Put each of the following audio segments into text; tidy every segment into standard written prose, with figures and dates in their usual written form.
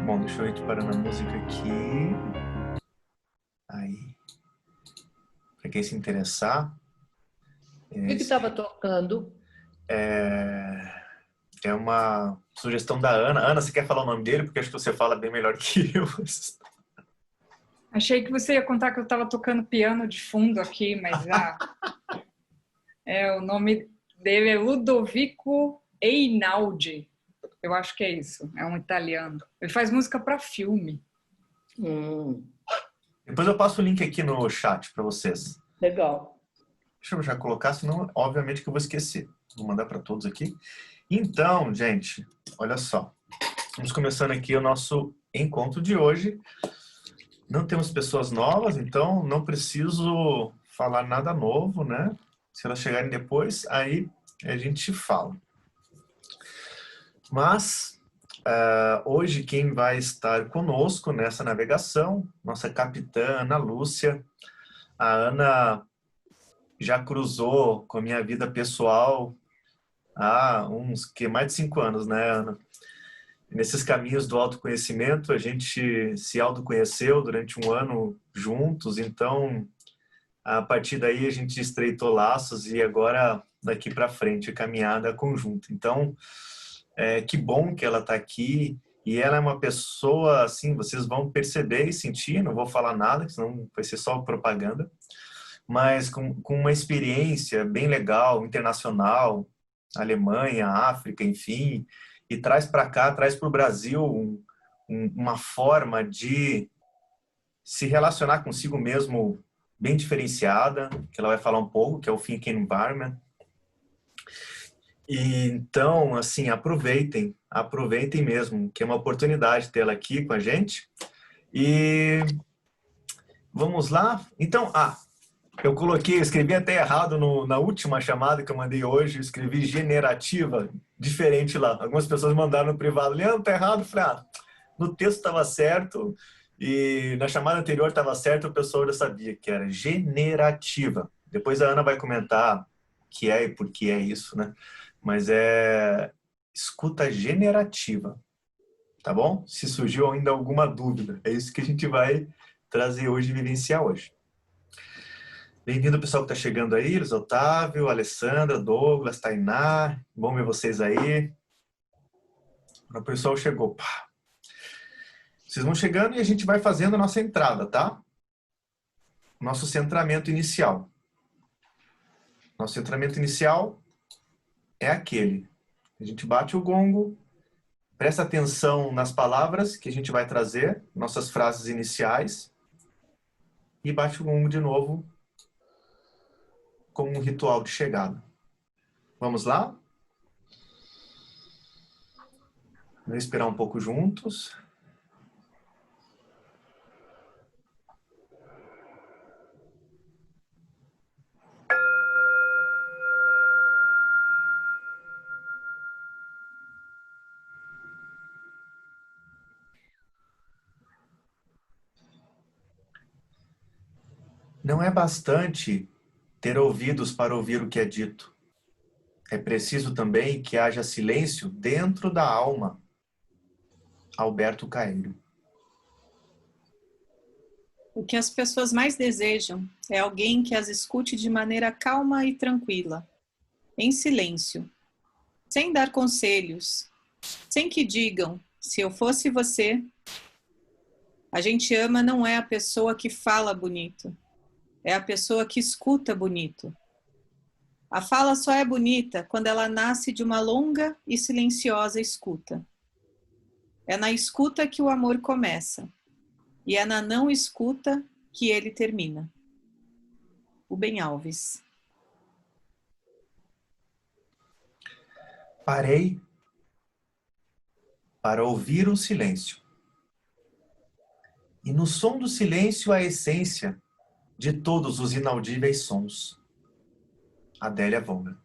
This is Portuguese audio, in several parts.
Bom, deixa eu ir parando a música aqui. Aí. Para quem se interessar. O que estava tocando? É uma sugestão da Ana. Ana, você quer falar o nome dele? Porque acho que você fala bem melhor que eu. Achei que você ia contar que eu estava tocando piano de fundo aqui, mas o nome dele é Ludovico Einaudi. Eu acho que é isso, é um italiano. Ele faz música para filme. Depois eu passo o link aqui no chat para vocês. Legal. Deixa eu já colocar, senão obviamente que eu vou esquecer. Vou mandar para todos aqui. Então, gente, olha só. Vamos começando aqui o nosso encontro de hoje. Não temos pessoas novas, então não preciso falar nada novo, né? Se elas chegarem depois, aí a gente fala. Mas hoje quem vai estar conosco nessa navegação, nossa capitã Ana Lúcia. A Ana já cruzou com a minha vida pessoal há mais de 5 anos, né, Ana? Nesses caminhos do autoconhecimento, a gente se autoconheceu durante 1 ano juntos, então a partir daí a gente estreitou laços e agora daqui para frente caminhada conjunta. Então, que bom que ela está aqui e ela é uma pessoa assim, vocês vão perceber e sentir, não vou falar nada, senão vai ser só propaganda, mas com uma experiência bem legal, internacional, Alemanha, África, enfim, e traz para cá, traz para o Brasil uma forma de se relacionar consigo mesmo bem diferenciada, que ela vai falar um pouco, que é o Think Environment. E então, assim, aproveitem mesmo, que é uma oportunidade tê-la aqui com a gente. E vamos lá? Então, eu escrevi até errado na última chamada que eu mandei hoje, eu escrevi generativa, diferente lá. Algumas pessoas mandaram no privado, Leandro, tá errado? Eu falei, no texto estava certo e na chamada anterior estava certo, o pessoal já sabia que era generativa. Depois a Ana vai comentar o que é e por que é isso, né? Mas é escuta generativa, tá bom? Se surgiu ainda alguma dúvida, é isso que a gente vai trazer hoje e vivenciar hoje. Bem-vindo, pessoal que está chegando aí, Luiz Otávio, Alessandra, Douglas, Tainá, bom ver vocês aí. O pessoal chegou. Vocês vão chegando e a gente vai fazendo a nossa entrada, tá? Nosso centramento inicial. Nosso centramento inicial é aquele. A gente bate o gongo, presta atenção nas palavras que a gente vai trazer, nossas frases iniciais, e bate o gongo de novo como um ritual de chegada. Vamos lá? Vamos esperar um pouco juntos. Não é bastante ter ouvidos para ouvir o que é dito. É preciso também que haja silêncio dentro da alma. Alberto Caeiro. O que as pessoas mais desejam é alguém que as escute de maneira calma e tranquila, em silêncio, sem dar conselhos, sem que digam, se eu fosse você. A gente ama não é a pessoa que fala bonito, é a pessoa que escuta bonito. A fala só é bonita quando ela nasce de uma longa e silenciosa escuta. É na escuta que o amor começa. E é na não escuta que ele termina. Rubem Alves. Parei para ouvir o silêncio. E no som do silêncio a essência de todos os inaudíveis sons. Adélia Vonga.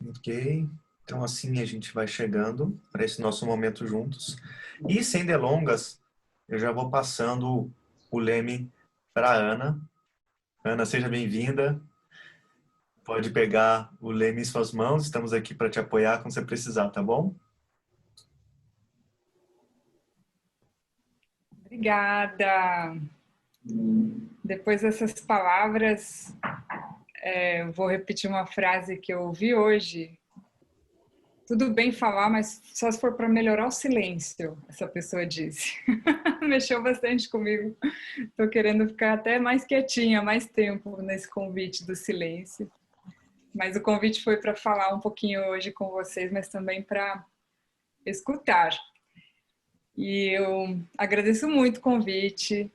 Ok, então assim a gente vai chegando para esse nosso momento juntos. E sem delongas, eu já vou passando o leme para a Ana. Ana, seja bem-vinda. Pode pegar o leme em suas mãos. Estamos aqui para te apoiar quando você precisar, tá bom? Obrigada. Depois dessas palavras, eu vou repetir uma frase que eu ouvi hoje. Tudo bem falar, mas só se for para melhorar o silêncio, essa pessoa disse. Mexeu bastante comigo. Estou querendo ficar até mais quietinha, mais tempo nesse convite do silêncio. Mas o convite foi para falar um pouquinho hoje com vocês, mas também para escutar. E eu agradeço muito o convite,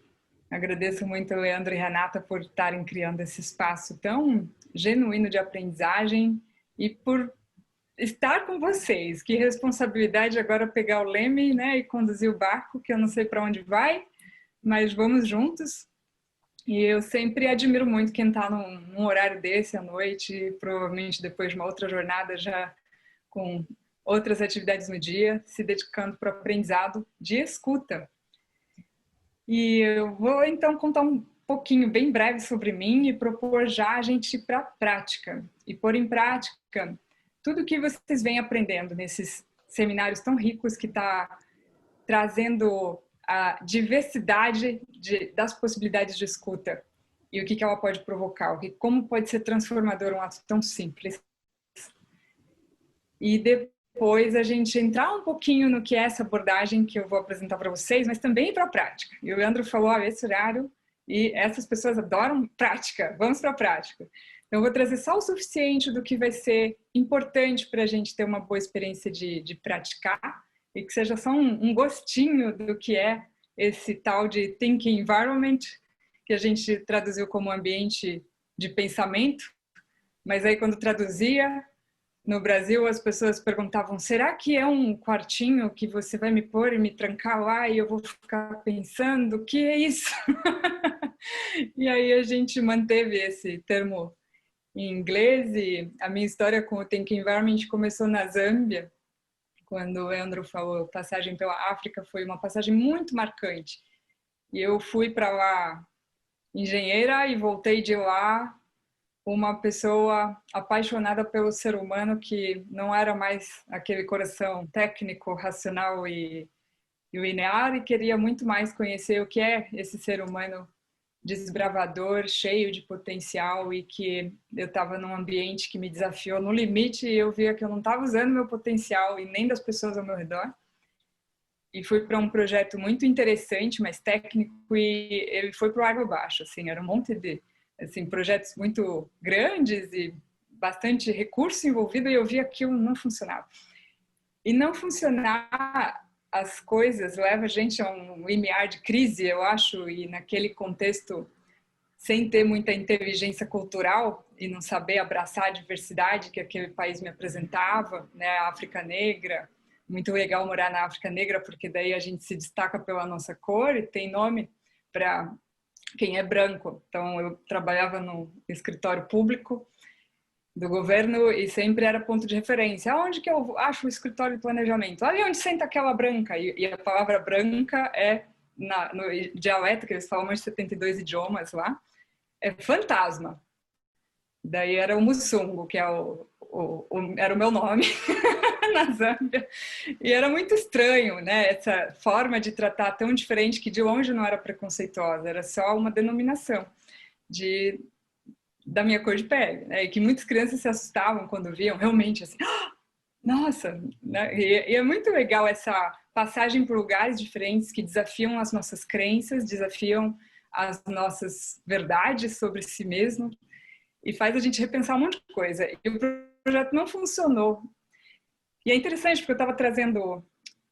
agradeço muito o Leandro e Renata por estarem criando esse espaço tão genuíno de aprendizagem e por estar com vocês. Que responsabilidade agora pegar o leme, né, e conduzir o barco, que eu não sei para onde vai, mas vamos juntos. E eu sempre admiro muito quem está num horário desse à noite, provavelmente depois de uma outra jornada já com outras atividades no dia, se dedicando para o aprendizado de escuta. E eu vou então contar um pouquinho, bem breve, sobre mim e propor já a gente ir para a prática. E pôr em prática tudo que vocês vêm aprendendo nesses seminários tão ricos que está trazendo a diversidade das possibilidades de escuta e o que ela pode provocar, como pode ser transformador um ato tão simples. E depois a gente entrar um pouquinho no que é essa abordagem que eu vou apresentar para vocês, mas também para a prática. E o Leandro falou, esse horário, e essas pessoas adoram prática, vamos para a prática. Então eu vou trazer só o suficiente do que vai ser importante para a gente ter uma boa experiência de praticar, e que seja só um gostinho do que é esse tal de thinking environment, que a gente traduziu como ambiente de pensamento, mas aí quando traduzia, no Brasil as pessoas perguntavam, será que é um quartinho que você vai me pôr e me trancar lá e eu vou ficar pensando, o que é isso? E aí a gente manteve esse termo em inglês e a minha história com o thinking environment começou na Zâmbia, quando o Leandro falou passagem pela África, foi uma passagem muito marcante. E eu fui para lá engenheira e voltei de lá uma pessoa apaixonada pelo ser humano, que não era mais aquele coração técnico, racional e linear, e queria muito mais conhecer o que é esse ser humano desbravador, cheio de potencial, e que eu estava num ambiente que me desafiou no limite e eu via que eu não estava usando meu potencial e nem das pessoas ao meu redor. E fui para um projeto muito interessante, mas técnico, e ele foi para o água abaixo, assim, era um monte de projetos muito grandes e bastante recurso envolvido, e eu via que aquilo não funcionava. E não funcionar as coisas leva a gente a um limiar de crise, eu acho, e naquele contexto, sem ter muita inteligência cultural e não saber abraçar a diversidade que aquele país me apresentava, né, a África Negra, muito legal morar na África Negra, porque daí a gente se destaca pela nossa cor e tem nome para quem é branco. Então, eu trabalhava no escritório público do governo e sempre era ponto de referência. Aonde que eu acho o escritório de planejamento? Ali onde senta aquela branca. E a palavra branca é, no dialeto, que eles falam mais de 72 idiomas lá, é fantasma. Daí era o Musungu, que era o meu nome na Zâmbia. E era muito estranho, né? Essa forma de tratar tão diferente, que de longe não era preconceituosa, era só uma denominação da minha cor de pele, né? E que muitas crianças se assustavam quando viam, realmente assim, ah, nossa! Né? E é muito legal essa passagem por lugares diferentes que desafiam as nossas crenças, desafiam as nossas verdades sobre si mesmo e faz a gente repensar um monte de coisa. E o projeto não funcionou. E é interessante porque eu estava trazendo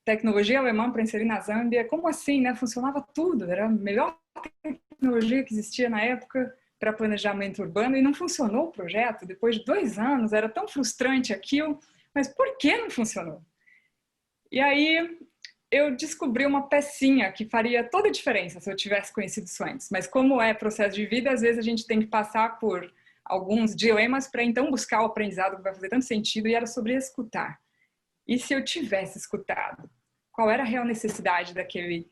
tecnologia alemã para inserir na Zâmbia. Como assim, né? Funcionava tudo, era a melhor tecnologia que existia na época para planejamento urbano, e não funcionou o projeto. Depois de 2 anos, era tão frustrante aquilo, mas por que não funcionou? E aí eu descobri uma pecinha que faria toda a diferença se eu tivesse conhecido isso antes. Mas como é processo de vida, às vezes a gente tem que passar por alguns dilemas para então buscar o aprendizado que vai fazer tanto sentido, e era sobre escutar. E se eu tivesse escutado? Qual era a real necessidade daquele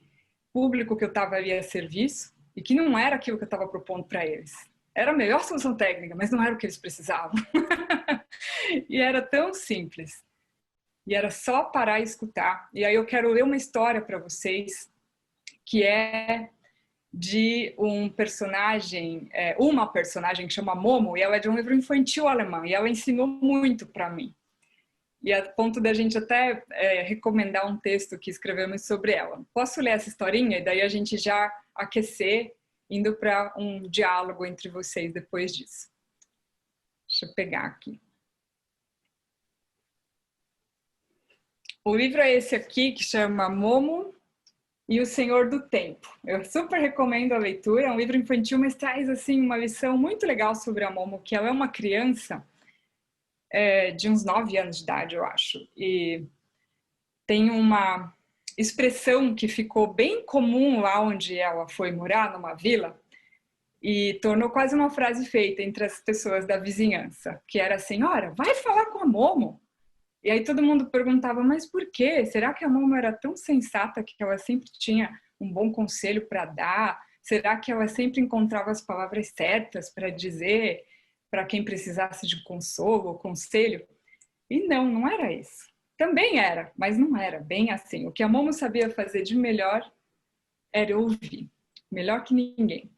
público que eu estava ali a serviço? e que não era aquilo que eu estava propondo para eles. Era a melhor solução técnica, mas não era o que eles precisavam. E era tão simples. E era só parar e escutar. E aí eu quero ler uma história para vocês, que é de uma personagem que chama Momo, e ela é de um livro infantil alemão, e ela ensinou muito para mim. E a ponto da gente até recomendar um texto que escrevemos sobre ela. Posso ler essa historinha? E daí a gente já aquecer, indo para um diálogo entre vocês depois disso. Deixa eu pegar aqui. O livro é esse aqui, que chama Momo e o Senhor do Tempo. Eu super recomendo a leitura. É um livro infantil, mas traz assim, uma lição muito legal sobre a Momo, que ela é uma criança de uns 9 anos de idade, eu acho. E tem uma expressão que ficou bem comum lá onde ela foi morar, numa vila, e tornou quase uma frase feita entre as pessoas da vizinhança, que era assim: "Ora, vai falar com a Momo". E aí todo mundo perguntava: mas por quê? Será que a Momo era tão sensata que ela sempre tinha um bom conselho para dar? Será que ela sempre encontrava as palavras certas para dizer para quem precisasse de consolo ou conselho? E não era isso. Também era, mas não era bem assim. O que a Momo sabia fazer de melhor era ouvir, melhor que ninguém.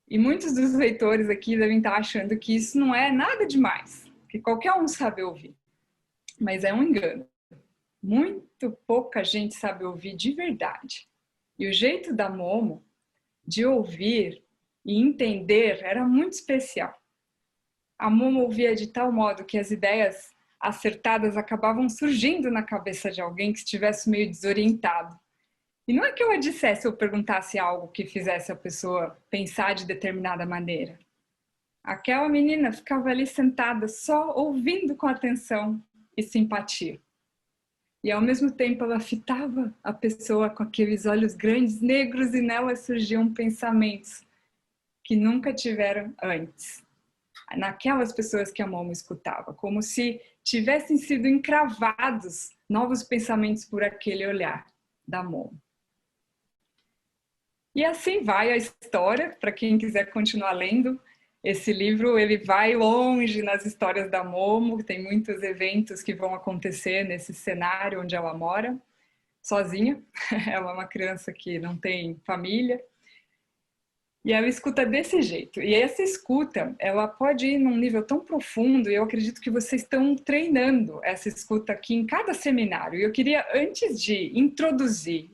E muitos dos leitores aqui devem estar achando que isso não é nada demais, que qualquer um sabe ouvir. Mas é um engano. Muito pouca gente sabe ouvir de verdade. E o jeito da Momo de ouvir e entender era muito especial. A Momo ouvia de tal modo que as ideias acertadas acabavam surgindo na cabeça de alguém que estivesse meio desorientado. E não é que ela dissesse ou perguntasse algo que fizesse a pessoa pensar de determinada maneira. Aquela menina ficava ali sentada só ouvindo com atenção e simpatia. E ao mesmo tempo ela fitava a pessoa com aqueles olhos grandes, negros, e nela surgiam pensamentos que nunca tiveram antes. Naquelas pessoas que a Momo escutava, como se tivessem sido encravados novos pensamentos por aquele olhar da Momo. E assim vai a história, para quem quiser continuar lendo. Esse livro, ele vai longe nas histórias da Momo, tem muitos eventos que vão acontecer nesse cenário onde ela mora, sozinha. Ela é uma criança que não tem família. E ela escuta desse jeito. E essa escuta, ela pode ir num nível tão profundo, e eu acredito que vocês estão treinando essa escuta aqui em cada seminário. E eu queria, antes de introduzir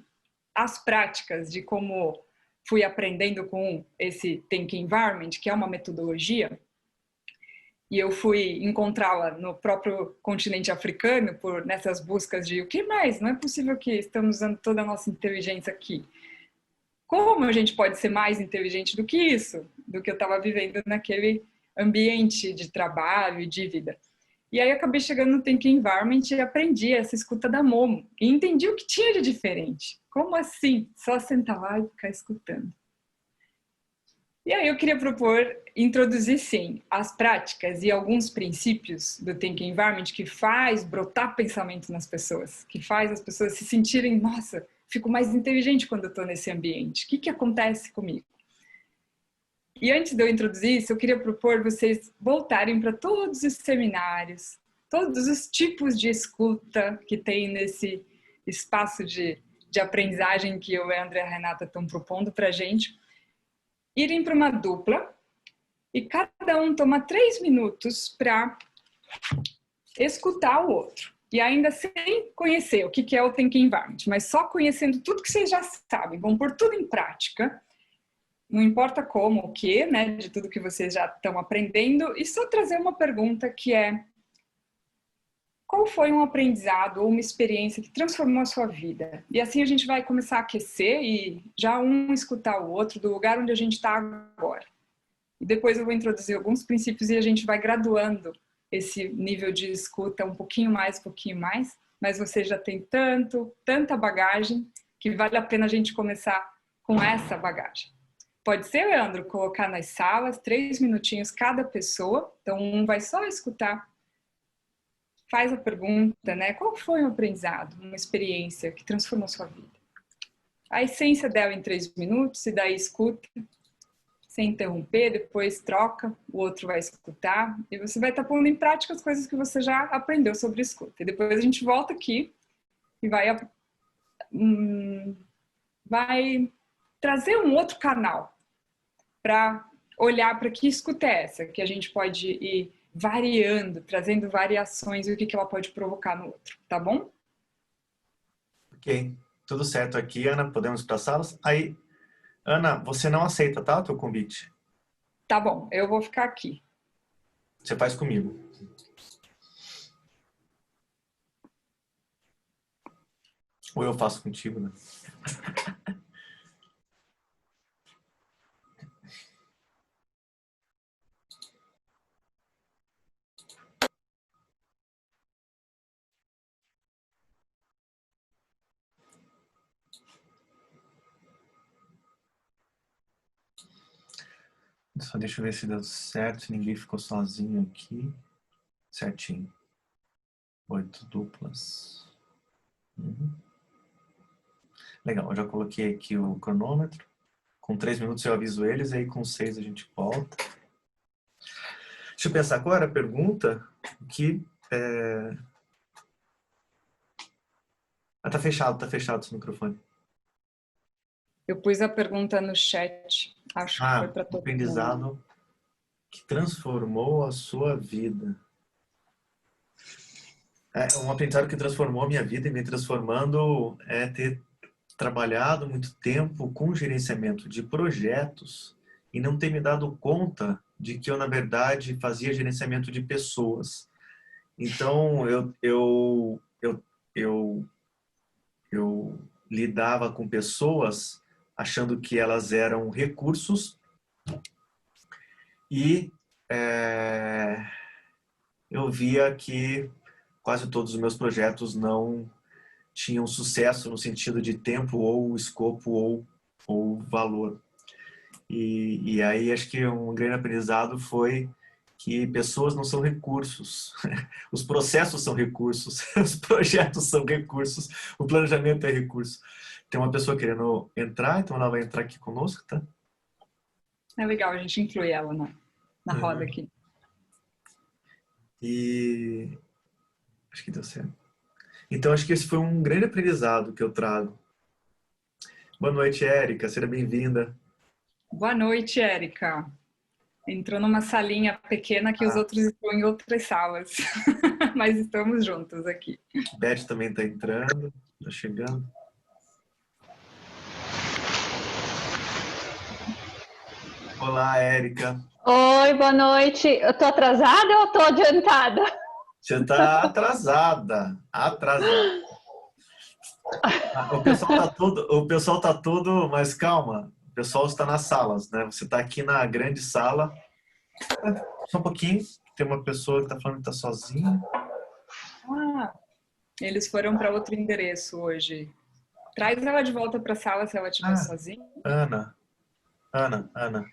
as práticas de como fui aprendendo com esse Thinking Environment, que é uma metodologia, e eu fui encontrá-la no próprio continente africano, nessas buscas de o que mais? Não é possível que estamos usando toda a nossa inteligência aqui. Como a gente pode ser mais inteligente do que isso? Do que eu estava vivendo naquele ambiente de trabalho e de vida. E aí acabei chegando no Thinking Environment e aprendi essa escuta da Momo. E entendi o que tinha de diferente. Como assim? Só sentar lá e ficar escutando. E aí eu queria propor, introduzir sim, as práticas e alguns princípios do Thinking Environment que faz brotar pensamento nas pessoas, que faz as pessoas se sentirem, nossa, fico mais inteligente quando eu estou nesse ambiente. O que acontece comigo? E antes de eu introduzir isso, eu queria propor vocês voltarem para todos os seminários, todos os tipos de escuta que tem nesse espaço de aprendizagem que eu, André e a Renata estão propondo para a gente, irem para uma dupla e cada um toma 3 minutos para escutar o outro. E ainda sem conhecer o que é o Thinking Environment, mas só conhecendo tudo que vocês já sabem, vão pôr tudo em prática, não importa como, o que, né, de tudo que vocês já estão aprendendo, e só trazer uma pergunta que é: qual foi um aprendizado ou uma experiência que transformou a sua vida? E assim a gente vai começar a aquecer e já um escutar o outro do lugar onde a gente está agora. E depois eu vou introduzir alguns princípios e a gente vai graduando esse nível de escuta um pouquinho mais, mas você já tem tanta bagagem que vale a pena a gente começar com essa bagagem. Pode ser, Leandro, colocar nas salas 3 minutinhos cada pessoa, então um vai só escutar, faz a pergunta, né? Qual foi um aprendizado, uma experiência que transformou sua vida? a essência dela em 3 minutos e daí escuta, sem interromper, depois troca, o outro vai escutar e você vai estar pondo em prática as coisas que você já aprendeu sobre escuta. E depois a gente volta aqui e vai trazer um outro canal para olhar para que escuta é essa, que a gente pode ir variando, trazendo variações e o que ela pode provocar no outro, tá bom? Ok, tudo certo aqui, Ana, podemos ir para as salas? Aí, Ana, você não aceita, tá, o teu convite? Tá bom, eu vou ficar aqui. Você faz comigo. Ou eu faço contigo, né? Só deixa eu ver se deu certo, se ninguém ficou sozinho aqui. Certinho. 8 duplas. Uhum. Legal, eu já coloquei aqui o cronômetro. Com 3 minutos eu aviso eles, e aí com 6 a gente volta. Deixa eu pensar, qual era a pergunta que... Ah, tá fechado esse microfone. Eu pus a pergunta no chat, acho que foi para todo mundo. Aprendizado que transformou a sua vida. Um aprendizado que transformou a minha vida e me transformando é ter trabalhado muito tempo com gerenciamento de projetos e não ter me dado conta de que eu, na verdade, fazia gerenciamento de pessoas. Então, eu lidava com pessoas achando que elas eram recursos e eu via que quase todos os meus projetos não tinham sucesso no sentido de tempo ou escopo ou valor. E aí acho que um grande aprendizado foi que pessoas não são recursos. Os processos são recursos, os projetos são recursos, o planejamento é recurso. Tem uma pessoa querendo entrar, então ela vai entrar aqui conosco, tá? É legal, a gente inclui ela na roda aqui. E acho que deu certo. Então acho que esse foi um grande aprendizado que eu trago. Boa noite, Érica, seja bem-vinda. Boa noite, Érica. Entrou numa salinha pequena que os outros estão em outras salas, mas estamos juntos aqui. Beth também está entrando, está chegando. Olá, Érica. Oi, boa noite. Eu tô atrasada ou tô adiantada? Você está atrasada. O pessoal tá todo, mas calma. O pessoal está nas salas, né? Você está aqui na grande sala. Só um pouquinho. Tem uma pessoa que está falando que está sozinha. Eles foram para outro endereço hoje. Traz ela de volta para a sala se ela estiver sozinha. Ana. Ah.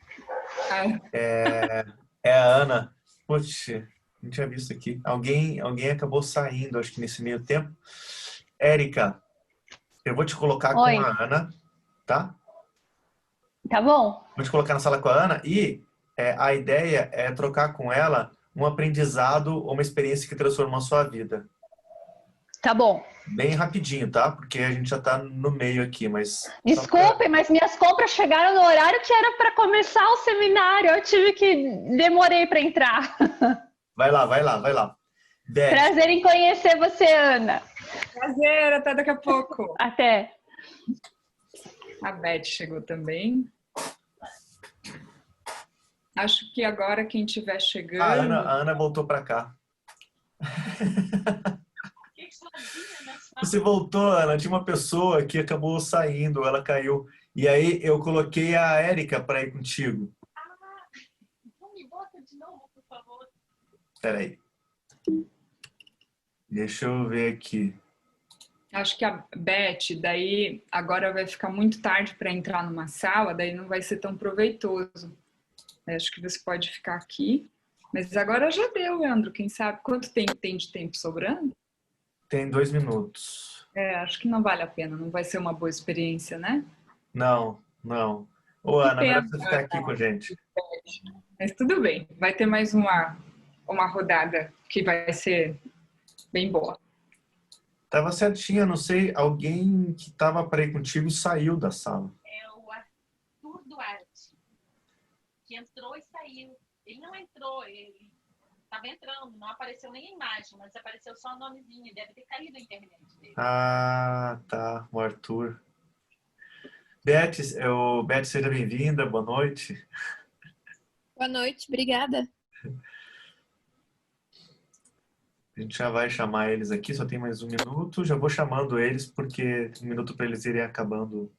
É a Ana. Puxa, não tinha visto aqui. Alguém acabou saindo, acho que nesse meio tempo. Érica, eu vou te colocar com a Ana, tá? Tá bom. Vou te colocar na sala com a Ana e a ideia é trocar com ela um aprendizado ou uma experiência que transformou a sua vida. Tá bom. Bem rapidinho, tá? Porque a gente já tá no meio aqui, mas... Desculpe, mas minhas compras chegaram no horário que era para começar o seminário. Eu tive que... Demorei para entrar. Vai lá. Beth. Prazer em conhecer você, Ana. Prazer, até daqui a pouco. Até. A Beth chegou também. Acho que agora quem estiver chegando... A Ana voltou para cá. Você voltou, Ana. Tinha uma pessoa que acabou saindo, ela caiu. E aí eu coloquei a Érica para ir contigo. Então me bota de novo, por favor. Espera aí. Deixa eu ver aqui. Acho que a Beth, daí agora vai ficar muito tarde para entrar numa sala, daí não vai ser tão proveitoso. Acho que você pode ficar aqui. Mas agora já deu, Leandro. Quem sabe? Quanto tempo tem de tempo sobrando? Tem 2 minutos. Acho que não vale a pena, não vai ser uma boa experiência, né? Não, não. Ô, Ana, pena. melhor você ficar aqui com a gente. Mas tudo bem, vai ter mais uma rodada que vai ser bem boa. Tava certinha, não sei, alguém que tava para ir contigo saiu da sala. É o Arthur Duarte, que entrou e saiu. Ele não entrou, ele estava entrando, não apareceu nem a imagem, mas apareceu só o nomezinho, deve ter caído a internet dele. Ah, tá, o Arthur. Beth, Beth, seja bem-vinda, boa noite. Boa noite, obrigada. A gente já vai chamar eles aqui, só tem mais um minuto. Já vou chamando eles, porque um minuto para eles irem acabando.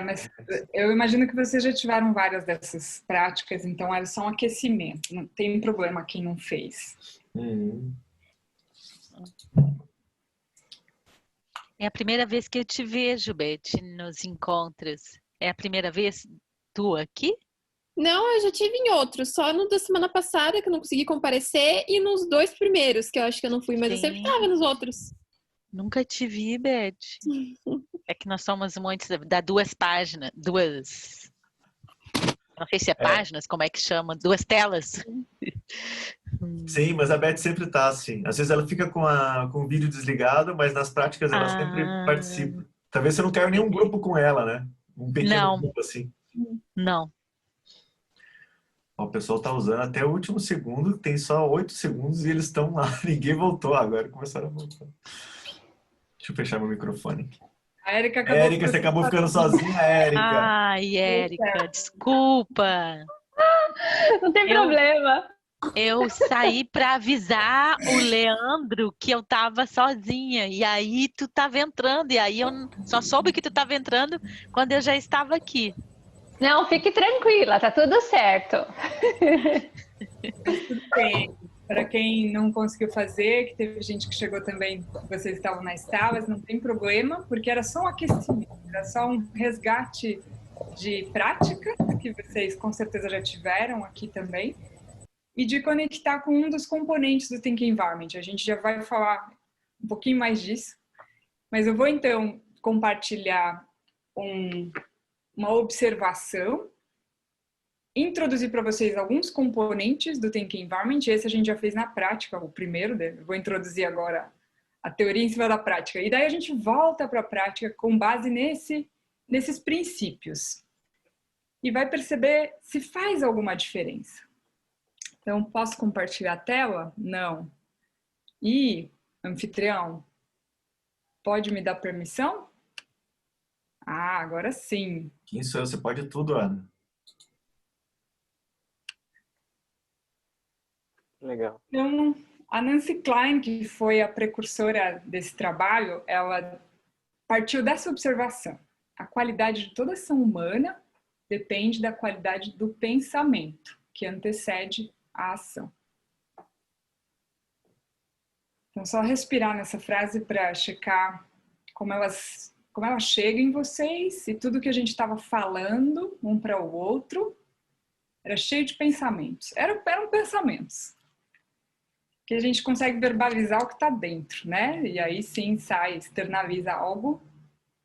Mas eu imagino que vocês já tiveram várias dessas práticas, então era só um aquecimento. Não tem problema quem não fez. É a primeira vez que eu te vejo, Beth, nos encontros. É a primeira vez tu aqui? Não, eu já tive em outros, só no da semana passada que eu não consegui comparecer e nos 2 primeiros que eu acho que eu não fui, mas eu sempre tava nos outros. Nunca te vi, Beth. É que nós somos muitos, dá 2 páginas, não sei se é páginas, como é que chama? 2 telas. Sim, mas a Beth sempre tá assim. Às vezes ela fica com o vídeo desligado, mas nas práticas ela sempre participa. Talvez você não queira nenhum grupo com ela, né? Um pequeno grupo assim. Não. O pessoal tá usando até o último segundo, tem só 8 segundos e eles estão lá. Ninguém voltou, agora começaram a voltar. Deixa eu fechar meu microfone. A Érica você acabou ficando sozinha, Érica. Ai, Érica, desculpa. Não tem problema. Eu saí para avisar o Leandro que eu tava sozinha. E aí tu tava entrando. E aí eu só soube que tu tava entrando quando eu já estava aqui. Não, fique tranquila, tá tudo certo. Tudo bem. Para quem não conseguiu fazer, que teve gente que chegou também, vocês estavam nas salas, não tem problema, porque era só um aquecimento, era só um resgate de prática, que vocês com certeza já tiveram aqui também, e de conectar com um dos componentes do Think Environment. A gente já vai falar um pouquinho mais disso, mas eu vou então compartilhar uma observação, introduzir para vocês alguns componentes do Think Environment. Esse a gente já fez na prática, o primeiro, eu vou introduzir agora a teoria em cima da prática. E daí a gente volta para a prática com base nesses princípios. E vai perceber se faz alguma diferença. Então, posso compartilhar a tela? Não. E, anfitrião, pode me dar permissão? Ah, agora sim. Quem sou eu? Você pode tudo, Ana. Legal. Então, a Nancy Klein, que foi a precursora desse trabalho, ela partiu dessa observação. A qualidade de toda ação humana depende da qualidade do pensamento, que antecede a ação. Então, só respirar nessa frase para checar como ela chega em vocês, e tudo que a gente estava falando um para o outro era cheio de pensamentos. Eram pensamentos. Que a gente consegue verbalizar o que está dentro, né? E aí sim externaliza algo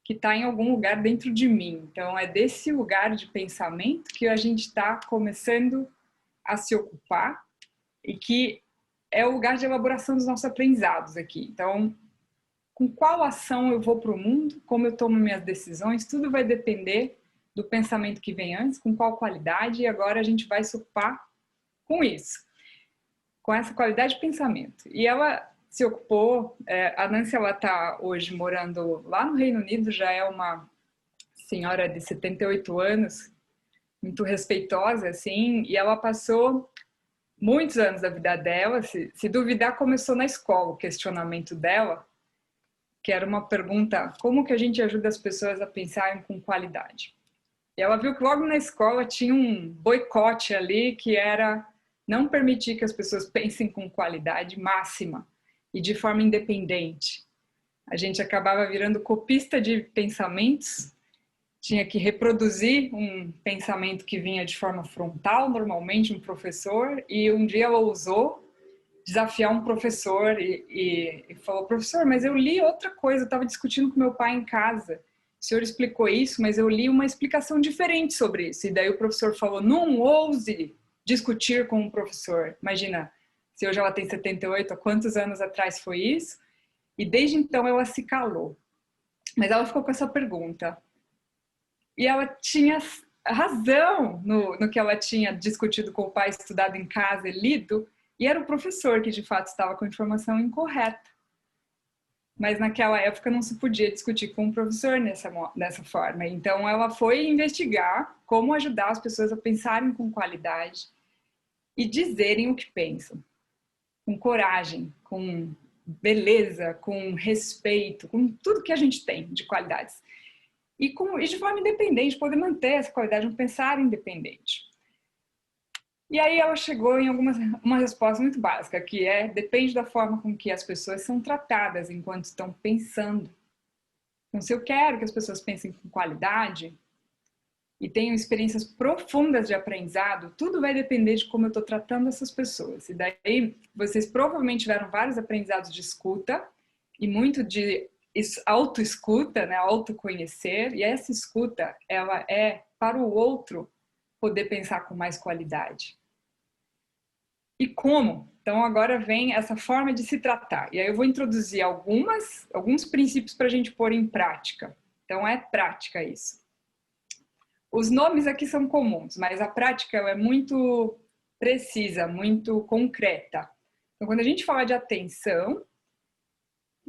que está em algum lugar dentro de mim. Então é desse lugar de pensamento que a gente está começando a se ocupar e que é o lugar de elaboração dos nossos aprendizados aqui. Então, com qual ação eu vou para o mundo, como eu tomo minhas decisões, tudo vai depender do pensamento que vem antes, com qual qualidade, e agora a gente vai se ocupar com isso, com essa qualidade de pensamento. E ela se ocupou, a Nancy, ela está hoje morando lá no Reino Unido, já é uma senhora de 78 anos, muito respeitosa, assim, e ela passou muitos anos da vida dela, se duvidar, começou na escola, o questionamento dela, que era uma pergunta, como que a gente ajuda as pessoas a pensarem com qualidade? E ela viu que logo na escola tinha um boicote ali, que era não permitir que as pessoas pensem com qualidade máxima e de forma independente. A gente acabava virando copista de pensamentos, tinha que reproduzir um pensamento que vinha de forma frontal, normalmente um professor, e um dia ela ousou desafiar um professor e falou, professor, mas eu li outra coisa, eu estava discutindo com meu pai em casa. O senhor explicou isso, mas eu li uma explicação diferente sobre isso. E daí o professor falou, não ouse discutir com um professor. Imagina, se hoje ela tem 78, há quantos anos atrás foi isso? E desde então ela se calou. Mas ela ficou com essa pergunta. E ela tinha razão no que ela tinha discutido com o pai, estudado em casa e lido, e era o professor que de fato estava com a informação incorreta. Mas naquela época não se podia discutir com o professor dessa forma. Então ela foi investigar como ajudar as pessoas a pensarem com qualidade e dizerem o que pensam. Com coragem, com beleza, com respeito, com tudo que a gente tem de qualidades. E de forma independente, poder manter essa qualidade, um pensar independente. E aí ela chegou em uma resposta muito básica, que depende da forma com que as pessoas são tratadas enquanto estão pensando. Então, se eu quero que as pessoas pensem com qualidade e tenham experiências profundas de aprendizado, tudo vai depender de como eu estou tratando essas pessoas. E daí, vocês provavelmente tiveram vários aprendizados de escuta e muito de autoescuta, né, autoconhecer, e essa escuta, ela é para o outro poder pensar com mais qualidade. E como? Então agora vem essa forma de se tratar. E aí eu vou introduzir alguns princípios para a gente pôr em prática. Então é prática isso. Os nomes aqui são comuns, mas a prática é muito precisa, muito concreta. Então quando a gente fala de atenção,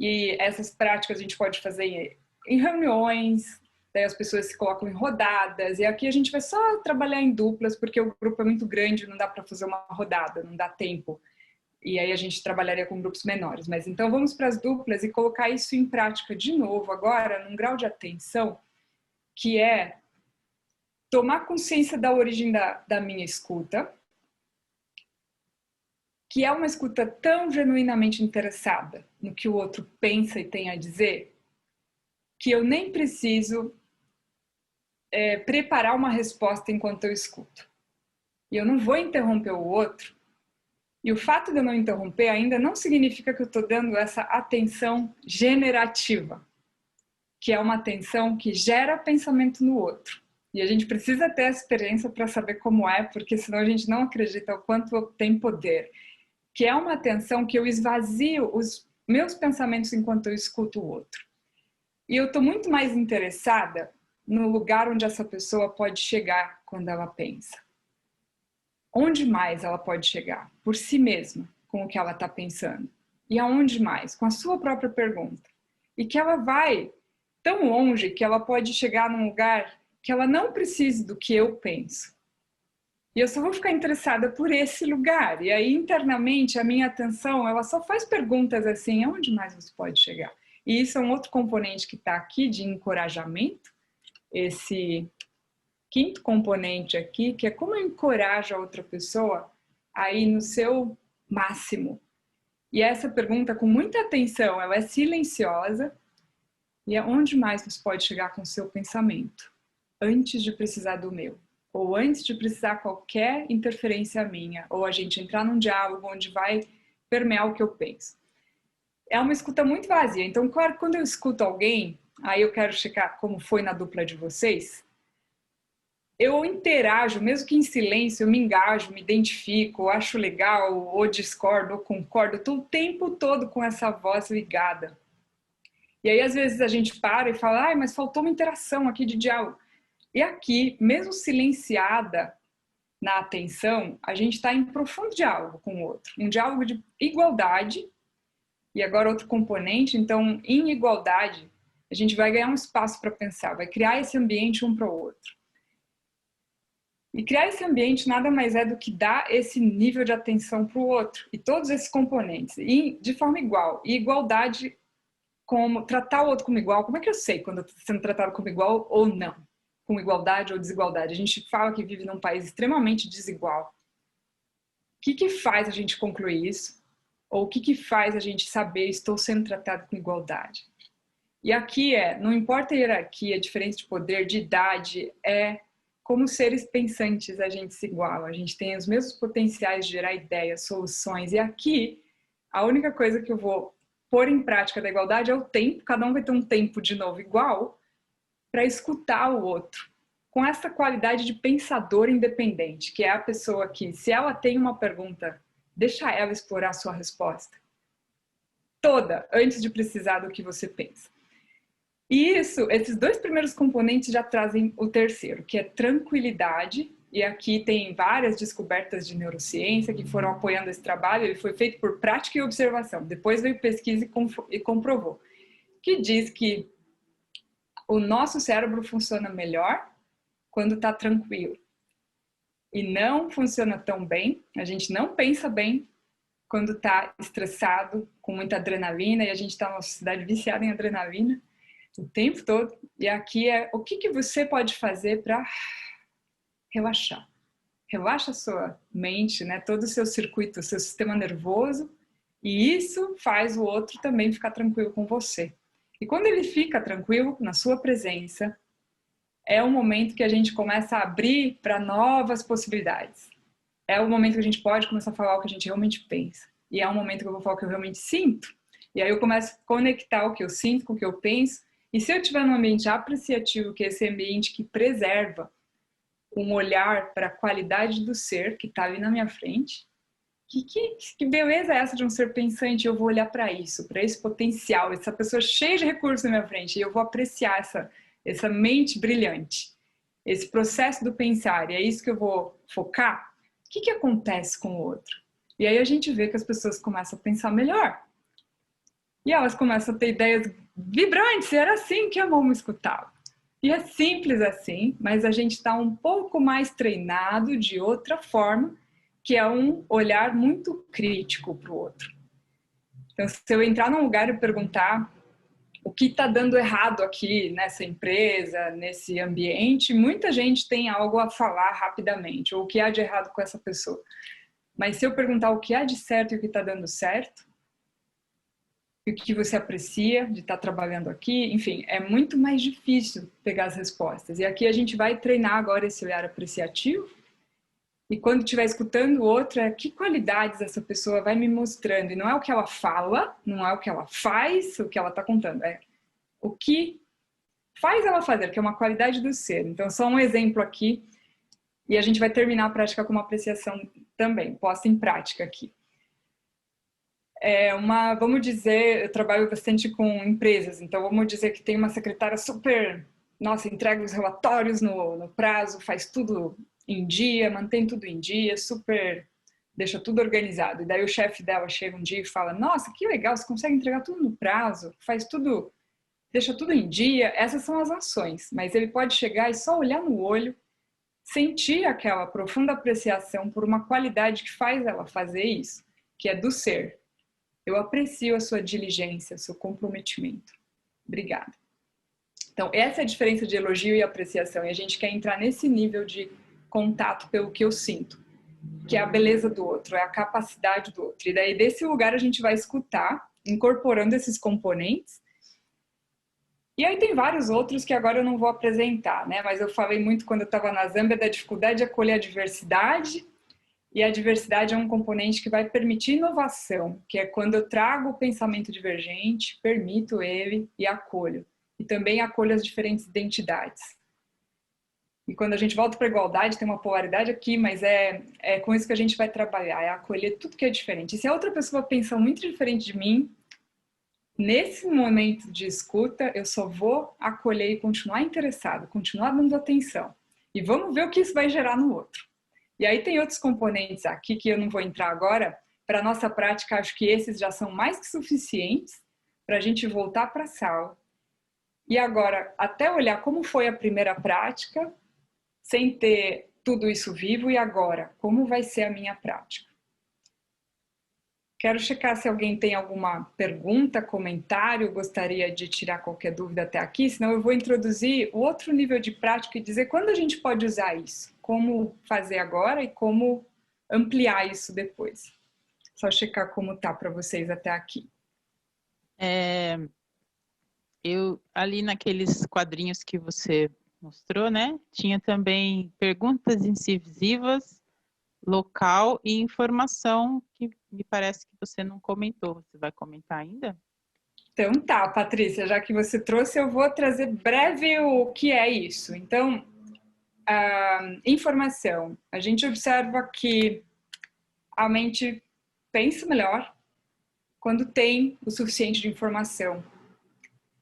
e essas práticas a gente pode fazer em reuniões, daí as pessoas se colocam em rodadas, e aqui a gente vai só trabalhar em duplas, porque o grupo é muito grande, não dá para fazer uma rodada, não dá tempo. E aí a gente trabalharia com grupos menores. Mas então vamos para as duplas e colocar isso em prática de novo, agora, num grau de atenção, que é tomar consciência da origem da minha escuta, que é uma escuta tão genuinamente interessada no que o outro pensa e tem a dizer, que eu nem preciso preparar uma resposta enquanto eu escuto. E eu não vou interromper o outro. E o fato de eu não interromper ainda não significa que eu estou dando essa atenção generativa, que é uma atenção que gera pensamento no outro. E a gente precisa ter essa experiência para saber como é, porque senão a gente não acredita o quanto tem poder. Que é uma atenção que eu esvazio os meus pensamentos enquanto eu escuto o outro. E eu estou muito mais interessada no lugar onde essa pessoa pode chegar quando ela pensa. Onde mais ela pode chegar? Por si mesma, com o que ela está pensando. E aonde mais? Com a sua própria pergunta. E que ela vai tão longe que ela pode chegar num lugar que ela não precise do que eu penso. E eu só vou ficar interessada por esse lugar. E aí, internamente, a minha atenção, ela só faz perguntas assim, aonde mais você pode chegar? E isso é um outro componente que está aqui de encorajamento. Esse quinto componente aqui, que é como eu encorajo a outra pessoa a ir no seu máximo. E essa pergunta, com muita atenção, ela é silenciosa. E aonde mais você pode chegar com o seu pensamento? Antes de precisar do meu. Ou antes de precisar qualquer interferência minha, ou a gente entrar num diálogo onde vai permear o que eu penso. É uma escuta muito vazia. Então, claro, quando eu escuto alguém, aí eu quero checar como foi na dupla de vocês, eu interajo, mesmo que em silêncio, eu me engajo, me identifico, acho legal, ou discordo, ou concordo, estou o tempo todo com essa voz ligada. E aí, às vezes, a gente para e fala, mas faltou uma interação aqui de diálogo. E aqui, mesmo silenciada na atenção, a gente está em profundo diálogo com o outro. Um diálogo de igualdade. E agora outro componente, então, em igualdade, a gente vai ganhar um espaço para pensar, vai criar esse ambiente um para o outro. E criar esse ambiente nada mais é do que dar esse nível de atenção para o outro. E todos esses componentes, de forma igual. E igualdade, como tratar o outro como igual. Como é que eu sei quando eu estou sendo tratado como igual ou não? Com igualdade ou desigualdade. A gente fala que vive num país extremamente desigual. O que faz a gente concluir isso? Ou o que faz a gente saber estou sendo tratado com igualdade? E aqui não importa a hierarquia, a diferença de poder, de idade, como seres pensantes a gente se iguala. A gente tem os mesmos potenciais de gerar ideias, soluções. E aqui A única coisa que eu vou pôr em prática da igualdade é o tempo, cada um vai ter um tempo de novo igual, para escutar o outro, com essa qualidade de pensador independente, que é a pessoa que, se ela tem uma pergunta, deixa ela explorar a sua resposta. Toda, antes de precisar do que você pensa. E esses 2 primeiros componentes já trazem o terceiro, que é tranquilidade. E aqui tem várias descobertas de neurociência que foram apoiando esse trabalho. Ele foi feito por prática e observação. Depois veio pesquisa e comprovou. Que diz que o nosso cérebro funciona melhor quando está tranquilo. E não funciona tão bem, a gente não pensa bem quando está estressado, com muita adrenalina, e a gente está numa sociedade viciada em adrenalina o tempo todo. E aqui é o que você pode fazer para relaxar. Relaxa a sua mente, né? Todo o seu circuito, o seu sistema nervoso, e isso faz o outro também ficar tranquilo com você. E quando ele fica tranquilo na sua presença, é o momento que a gente começa a abrir para novas possibilidades. É o momento que a gente pode começar a falar o que a gente realmente pensa. E é o momento que eu vou falar o que eu realmente sinto. E aí eu começo a conectar o que eu sinto com o que eu penso. E se eu estiver num ambiente apreciativo, que é esse ambiente que preserva um olhar para a qualidade do ser que está ali na minha frente, que beleza é essa de um ser pensante? Eu vou olhar para isso, para esse potencial, essa pessoa cheia de recursos na minha frente, e eu vou apreciar essa mente brilhante, esse processo do pensar, e é isso que eu vou focar. O que acontece com o outro? E aí a gente vê que as pessoas começam a pensar melhor. E elas começam a ter ideias vibrantes, e era assim que a Momo escutava. E é simples assim, mas a gente está um pouco mais treinado de outra forma, que é um olhar muito crítico para o outro. Então, se eu entrar num lugar e perguntar o que está dando errado aqui nessa empresa, nesse ambiente, muita gente tem algo a falar rapidamente, ou o que há de errado com essa pessoa. Mas se eu perguntar o que há de certo e o que está dando certo, e o que você aprecia de estar trabalhando aqui, enfim, é muito mais difícil pegar as respostas. E aqui a gente vai treinar agora esse olhar apreciativo, e quando estiver escutando o outro, é que qualidades essa pessoa vai me mostrando. E não é o que ela fala, não é o que ela faz, o que ela está contando. É o que faz ela fazer, que é uma qualidade do ser. Então, só um exemplo aqui. E a gente vai terminar a prática com uma apreciação também, posta em prática aqui. Vamos dizer, eu trabalho bastante com empresas. Então, vamos dizer que tem uma secretária super... Nossa, entrega os relatórios no prazo, faz tudo em dia, mantém tudo em dia, deixa tudo organizado. E daí o chefe dela chega um dia e fala: nossa, que legal, você consegue entregar tudo no prazo, faz tudo, deixa tudo em dia. Essas são as ações, mas ele pode chegar e só olhar no olho, sentir aquela profunda apreciação por uma qualidade que faz ela fazer isso, que é do ser. Eu aprecio a sua diligência, seu comprometimento. Obrigada. Então, essa é a diferença de elogio e apreciação, e a gente quer entrar nesse nível de contato pelo que eu sinto, que é a beleza do outro, é a capacidade do outro. E daí, desse lugar, a gente vai escutar, incorporando esses componentes. E aí tem vários outros que agora eu não vou apresentar, né? Mas eu falei muito quando eu estava na Zâmbia da dificuldade de acolher a diversidade, e a diversidade é um componente que vai permitir inovação, que é quando eu trago o pensamento divergente, permito ele e acolho. E também acolho as diferentes identidades. E quando a gente volta para a igualdade, tem uma polaridade aqui, mas é com isso que a gente vai trabalhar, é acolher tudo que é diferente. E se a outra pessoa pensa muito diferente de mim, nesse momento de escuta, eu só vou acolher e continuar interessado, continuar dando atenção. E vamos ver o que isso vai gerar no outro. E aí tem outros componentes aqui que eu não vou entrar agora. Para a nossa prática, acho que esses já são mais que suficientes para a gente voltar para a sala. E agora, até olhar como foi a primeira prática, sem ter tudo isso vivo, e agora, como vai ser a minha prática? Quero checar se alguém tem alguma pergunta, comentário, gostaria de tirar qualquer dúvida até aqui, senão eu vou introduzir o outro nível de prática e dizer quando a gente pode usar isso, como fazer agora e como ampliar isso depois. Só checar como tá para vocês até aqui. Eu, ali naqueles quadrinhos que você mostrou, né? Tinha também perguntas incisivas, local e informação, que me parece que você não comentou. Você vai comentar ainda? Então tá, Patrícia, já que você trouxe, eu vou trazer breve o que é isso. Então, informação. A gente observa que a mente pensa melhor quando tem o suficiente de informação.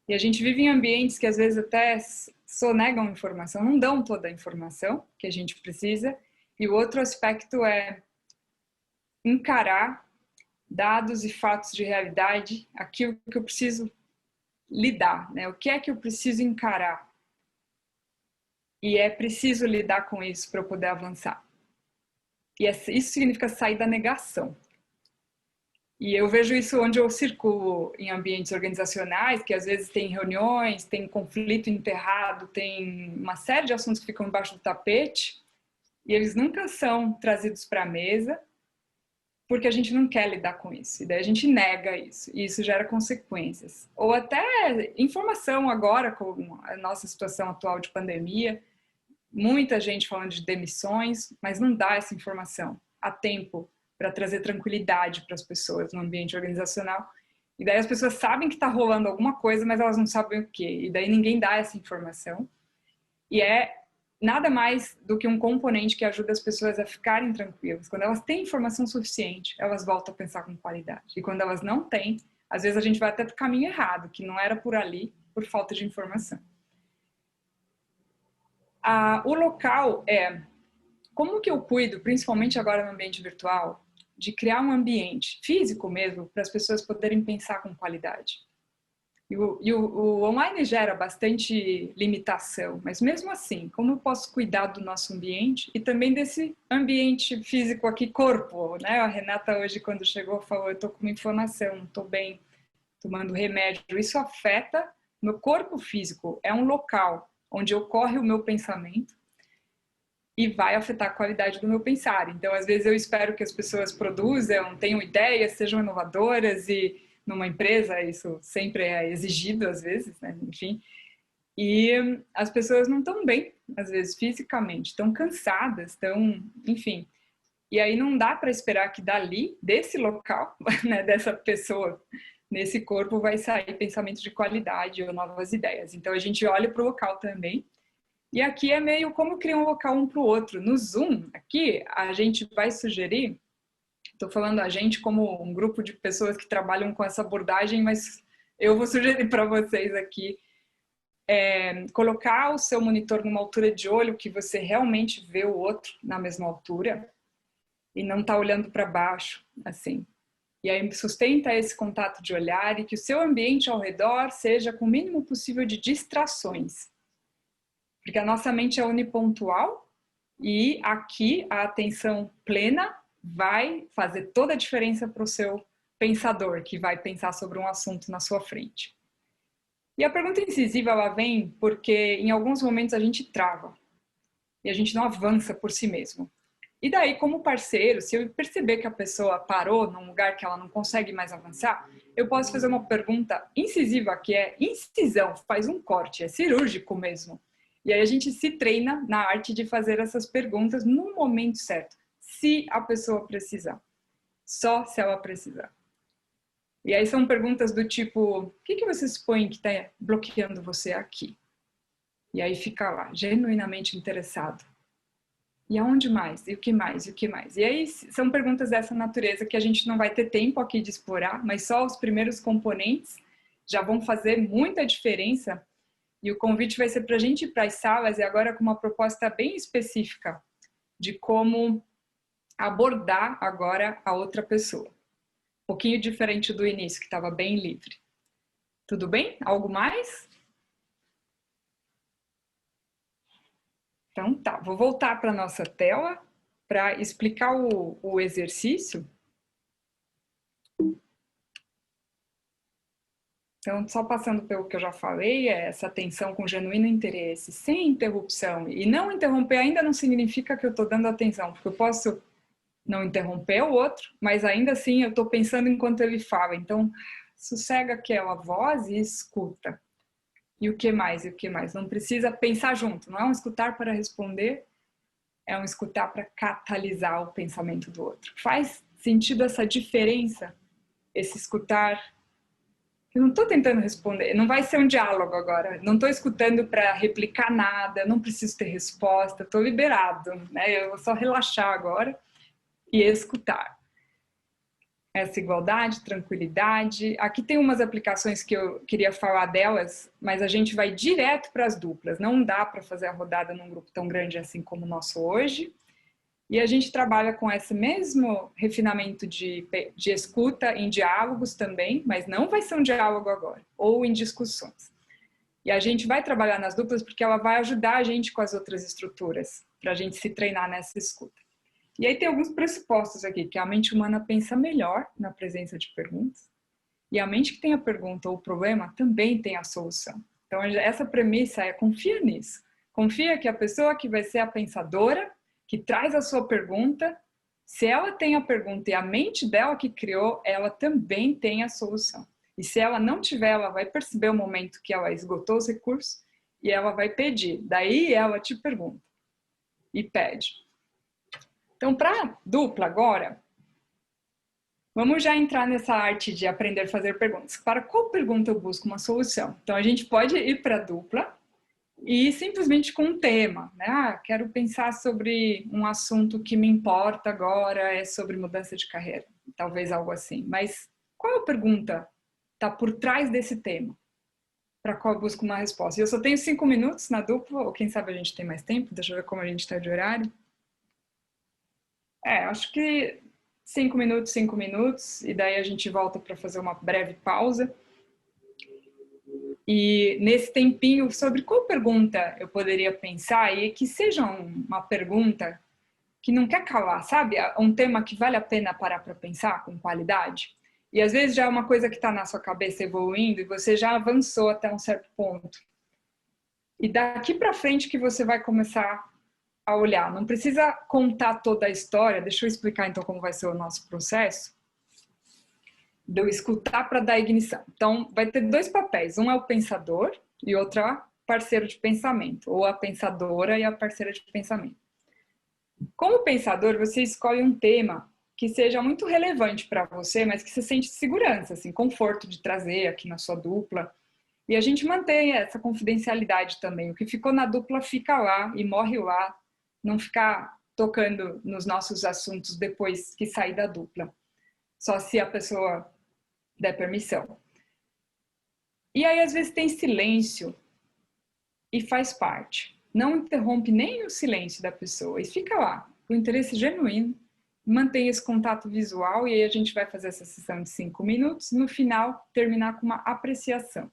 E a gente vive em ambientes que às vezes até sonegam informação, não dão toda a informação que a gente precisa. E o outro aspecto é encarar dados e fatos de realidade, aquilo que eu preciso lidar, né? O que é que eu preciso encarar? E é preciso lidar com isso para eu poder avançar. E isso significa sair da negação. E eu vejo isso onde eu circulo em ambientes organizacionais, que às vezes tem reuniões, tem conflito enterrado, tem uma série de assuntos que ficam embaixo do tapete, e eles nunca são trazidos para a mesa, porque a gente não quer lidar com isso. E daí a gente nega isso. E isso gera consequências. Ou até informação agora, com a nossa situação atual de pandemia. Muita gente falando de demissões, mas não dá essa informação a tempo para trazer tranquilidade para as pessoas no ambiente organizacional. E daí as pessoas sabem que está rolando alguma coisa, mas elas não sabem o quê. E daí ninguém dá essa informação. E é nada mais do que um componente que ajuda as pessoas a ficarem tranquilas. Quando elas têm informação suficiente, elas voltam a pensar com qualidade. E quando elas não têm, às vezes a gente vai até para o caminho errado, que não era por ali, por falta de informação. O local é como que eu cuido, principalmente agora no ambiente virtual, de criar um ambiente físico mesmo para as pessoas poderem pensar com qualidade. E o online gera bastante limitação, mas mesmo assim, como eu posso cuidar do nosso ambiente e também desse ambiente físico aqui, corpo, né? A Renata hoje, quando chegou, falou, eu estou com uma inflamação, não estou bem, tomando remédio. Isso afeta meu corpo físico, é um local onde ocorre o meu pensamento e vai afetar a qualidade do meu pensar. Então, às vezes eu espero que as pessoas produzam, tenham ideias, sejam inovadoras e numa empresa, isso sempre é exigido às vezes, né? Enfim. E as pessoas não estão bem, às vezes, fisicamente, estão cansadas, estão, enfim. E aí não dá para esperar que dali, desse local, né, dessa pessoa, nesse corpo, vai sair pensamento de qualidade ou novas ideias. Então a gente olha para o local também. E aqui é meio como criar um local um para o outro. No Zoom, aqui, a gente vai sugerir. Estou falando a gente como um grupo de pessoas que trabalham com essa abordagem, mas eu vou sugerir para vocês aqui colocar o seu monitor numa altura de olho que você realmente vê o outro na mesma altura e não está olhando para baixo, assim. E aí sustenta esse contato de olhar e que o seu ambiente ao redor seja com o mínimo possível de distrações. Porque a nossa mente é unipontual e aqui a atenção plena vai fazer toda a diferença para o seu pensador, que vai pensar sobre um assunto na sua frente. E a pergunta incisiva, ela vem porque em alguns momentos a gente trava e a gente não avança por si mesmo. E daí, como parceiro, se eu perceber que a pessoa parou num lugar que ela não consegue mais avançar, eu posso fazer uma pergunta incisiva, que é incisão, faz um corte, é cirúrgico mesmo. E aí a gente se treina na arte de fazer essas perguntas no momento certo. Se a pessoa precisar. Só se ela precisar. E aí são perguntas do tipo, o que você supõe que está bloqueando você aqui? E aí fica lá, genuinamente interessado. E aonde mais? E o que mais? E o que mais? E aí são perguntas dessa natureza que a gente não vai ter tempo aqui de explorar, mas só os primeiros componentes já vão fazer muita diferença. E o convite vai ser para a gente ir para as salas e agora com uma proposta bem específica de como abordar agora a outra pessoa. Um pouquinho diferente do início, que estava bem livre. Tudo bem? Algo mais? Então tá, vou voltar para a nossa tela para explicar o exercício. Então, só passando pelo que eu já falei, é essa atenção com genuíno interesse, sem interrupção. E não interromper ainda não significa que eu estou dando atenção, porque eu posso não interromper o outro, mas ainda assim eu estou pensando enquanto ele fala. Então, sossega aquela voz e escuta. E o que mais? E o que mais? Não precisa pensar junto, não é um escutar para responder, é um escutar para catalisar o pensamento do outro. Faz sentido essa diferença? Esse escutar... Eu não estou tentando responder, não vai ser um diálogo agora. Não estou escutando para replicar nada, não preciso ter resposta, estou liberado, né? Eu vou só relaxar agora e escutar. Essa igualdade, tranquilidade. Aqui tem umas aplicações que eu queria falar delas, mas a gente vai direto para as duplas. Não dá para fazer a rodada num grupo tão grande assim como o nosso hoje. E a gente trabalha com esse mesmo refinamento de escuta em diálogos também, mas não vai ser um diálogo agora, ou em discussões. E a gente vai trabalhar nas duplas porque ela vai ajudar a gente com as outras estruturas, para a gente se treinar nessa escuta. E aí tem alguns pressupostos aqui, que a mente humana pensa melhor na presença de perguntas, e a mente que tem a pergunta ou o problema também tem a solução. Então essa premissa é: confia nisso. Confia que a pessoa que vai ser a pensadora, que traz a sua pergunta, se ela tem a pergunta e a mente dela que criou, ela também tem a solução. E se ela não tiver, ela vai perceber o momento que ela esgotou os recursos e ela vai pedir. Daí ela te pergunta e pede. Então, para dupla agora, vamos já entrar nessa arte de aprender a fazer perguntas. Para qual pergunta eu busco uma solução? Então, a gente pode ir para a dupla e simplesmente com um tema, né? Ah, quero pensar sobre um assunto que me importa agora, é sobre mudança de carreira, talvez algo assim. Mas qual a pergunta está por trás desse tema, para qual eu busco uma resposta? E eu só tenho 5 minutos na dupla, ou quem sabe a gente tem mais tempo, deixa eu ver como a gente está de horário. Acho que 5 minutos, e daí a gente volta para fazer uma breve pausa. E nesse tempinho, sobre qual pergunta eu poderia pensar, e que seja uma pergunta que não quer calar, sabe? Um tema que vale a pena parar para pensar com qualidade. E às vezes já é uma coisa que está na sua cabeça evoluindo e você já avançou até um certo ponto. E daqui para frente que você vai começar a olhar. Não precisa contar toda a história. Deixa eu explicar então como vai ser o nosso processo. De eu escutar para dar ignição. Então, vai ter 2 papéis. Um é o pensador e outro é o parceiro de pensamento. Ou a pensadora e a parceira de pensamento. Como pensador, você escolhe um tema que seja muito relevante para você, mas que você sente segurança, assim, conforto de trazer aqui na sua dupla. E a gente mantém essa confidencialidade também. O que ficou na dupla fica lá e morre lá. Não ficar tocando nos nossos assuntos depois que sair da dupla. Só se a pessoa der permissão. E aí, às vezes, tem silêncio e faz parte. Não interrompe nem o silêncio da pessoa e fica lá, com interesse genuíno, mantém esse contato visual e aí a gente vai fazer essa sessão de 5 minutos. No final, terminar com uma apreciação.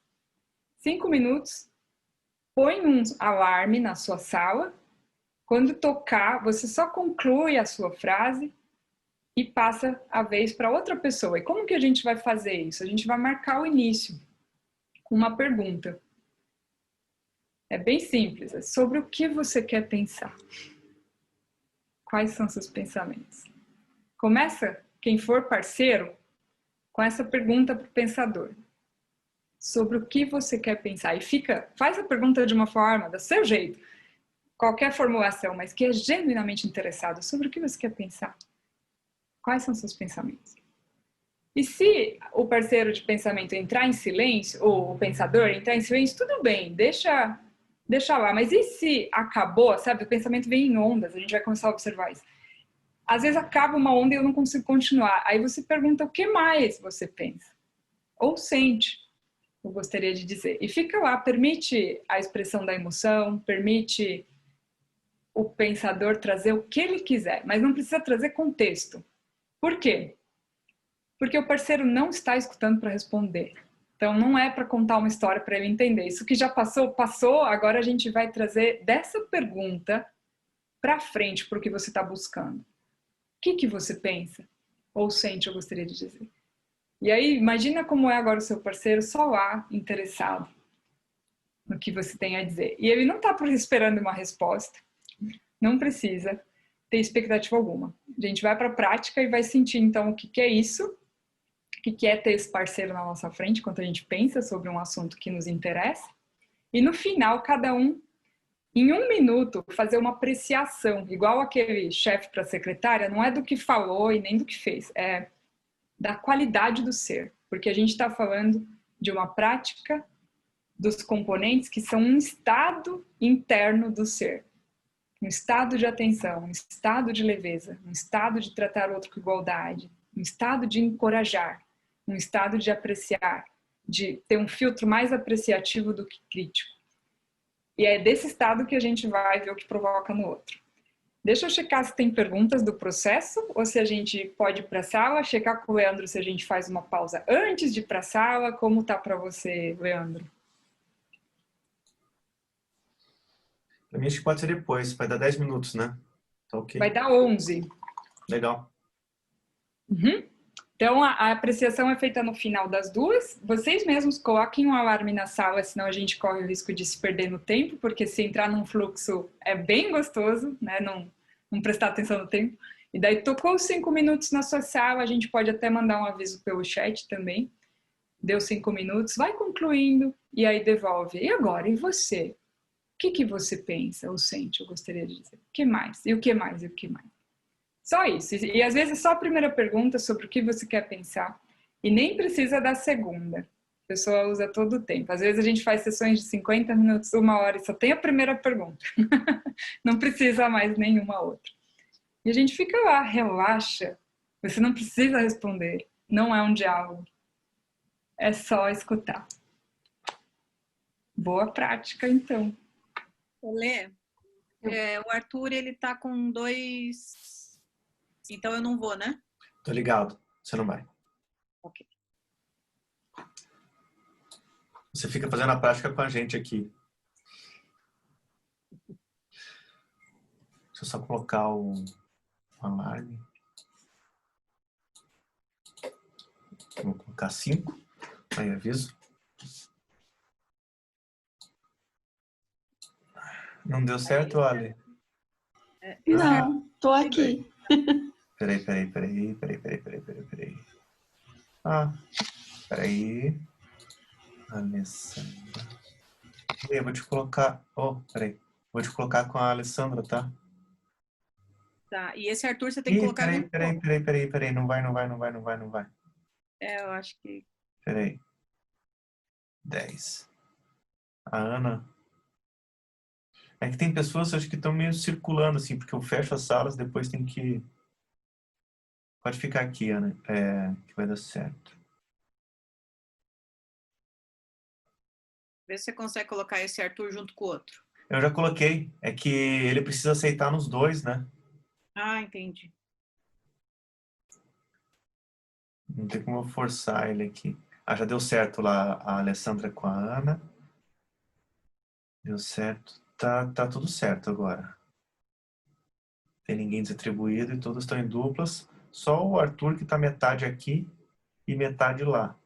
5 minutos, põe um alarme na sua sala. Quando tocar, você só conclui a sua frase e passa a vez para outra pessoa. E como que a gente vai fazer isso? A gente vai marcar o início com uma pergunta. É bem simples. É sobre o que você quer pensar. Quais são seus pensamentos? Começa, quem for parceiro, com essa pergunta para o pensador. Sobre o que você quer pensar. E faz a pergunta de uma forma, do seu jeito. Qualquer formulação, mas que é genuinamente interessado. Sobre o que você quer pensar. Quais são seus pensamentos? E se o parceiro de pensamento entrar em silêncio, ou o pensador entrar em silêncio, tudo bem, deixa lá. Mas e se acabou, sabe? O pensamento vem em ondas, a gente vai começar a observar isso. Às vezes acaba uma onda e eu não consigo continuar. Aí você pergunta o que mais você pensa. Ou sente, eu gostaria de dizer. E fica lá, permite a expressão da emoção, permite o pensador trazer o que ele quiser, mas não precisa trazer contexto. Por quê? Porque o parceiro não está escutando para responder. Então, não é para contar uma história para ele entender. Isso que já passou, agora a gente vai trazer dessa pergunta para frente para o que você está buscando. O que você pensa? Ou sente, eu gostaria de dizer. E aí, imagina como é agora o seu parceiro só lá, interessado no que você tem a dizer. E ele não está esperando uma resposta. Não precisa ter expectativa alguma. A gente vai para a prática e vai sentir, então, o que é isso, o que é ter esse parceiro na nossa frente, enquanto a gente pensa sobre um assunto que nos interessa. E no final, cada um em 1 minuto, fazer uma apreciação, igual aquele chefe para a secretária, não é do que falou e nem do que fez, é da qualidade do ser, porque a gente está falando de uma prática dos componentes que são um estado interno do ser, um estado de atenção, um estado de leveza, um estado de tratar o outro com igualdade, um estado de encorajar, um estado de apreciar, de ter um filtro mais apreciativo do que crítico. E é desse estado que a gente vai ver o que provoca no outro. Deixa eu checar se tem perguntas do processo ou se a gente pode ir para a sala, checar com o Leandro se a gente faz uma pausa antes de ir para a sala. Como tá para você, Leandro? Para mim acho que pode ser depois, vai dar 10 minutos, né? Tá ok. Vai dar 11. Legal. Uhum. Então, a apreciação é feita no final das 2. Vocês mesmos coloquem um alarme na sala, senão a gente corre o risco de se perder no tempo, porque se entrar num fluxo é bem gostoso, né? Não prestar atenção no tempo. E daí tocou 5 minutos na sua sala, a gente pode até mandar um aviso pelo chat também. Deu 5 minutos, vai concluindo e aí devolve. E agora, e você? O que você pensa ou sente, eu gostaria de dizer? O que mais? E o que mais? E o que mais? Só isso. E às vezes só a primeira pergunta sobre o que você quer pensar. E nem precisa da segunda. A pessoa usa todo o tempo. Às vezes a gente faz sessões de 50 minutos, 1 hora e só tem a primeira pergunta. Não precisa mais nenhuma outra. E a gente fica lá, relaxa. Você não precisa responder. Não é um diálogo. É só escutar. Boa prática, então. Lê, o Arthur, ele tá com 2... Então eu não vou, né? Tô ligado. Você não vai. Ok. Você fica fazendo a prática com a gente aqui. Deixa eu só colocar o alarme. Vou colocar 5. Aí aviso. Não deu certo, Ali? Não, tô aqui. Peraí. Ah, peraí. Alessandra. Eu vou te colocar... Oh, peraí. Vou te colocar com a Alessandra, tá? Tá, e esse Arthur você tem que colocar... Peraí. Não vai. Eu acho que... Peraí. 10. A Ana... É que tem pessoas, acho que estão meio circulando, assim, porque eu fecho as salas, depois tem que... Pode ficar aqui, Ana, que vai dar certo. Vê se você consegue colocar esse Arthur junto com o outro. Eu já coloquei. É que ele precisa aceitar nos 2, né? Ah, entendi. Não tem como eu forçar ele aqui. Ah, já deu certo lá a Alessandra com a Ana. Deu certo. Tá tudo certo agora. Tem ninguém desatribuído e todos estão em duplas. Só o Arthur que tá metade aqui e metade lá.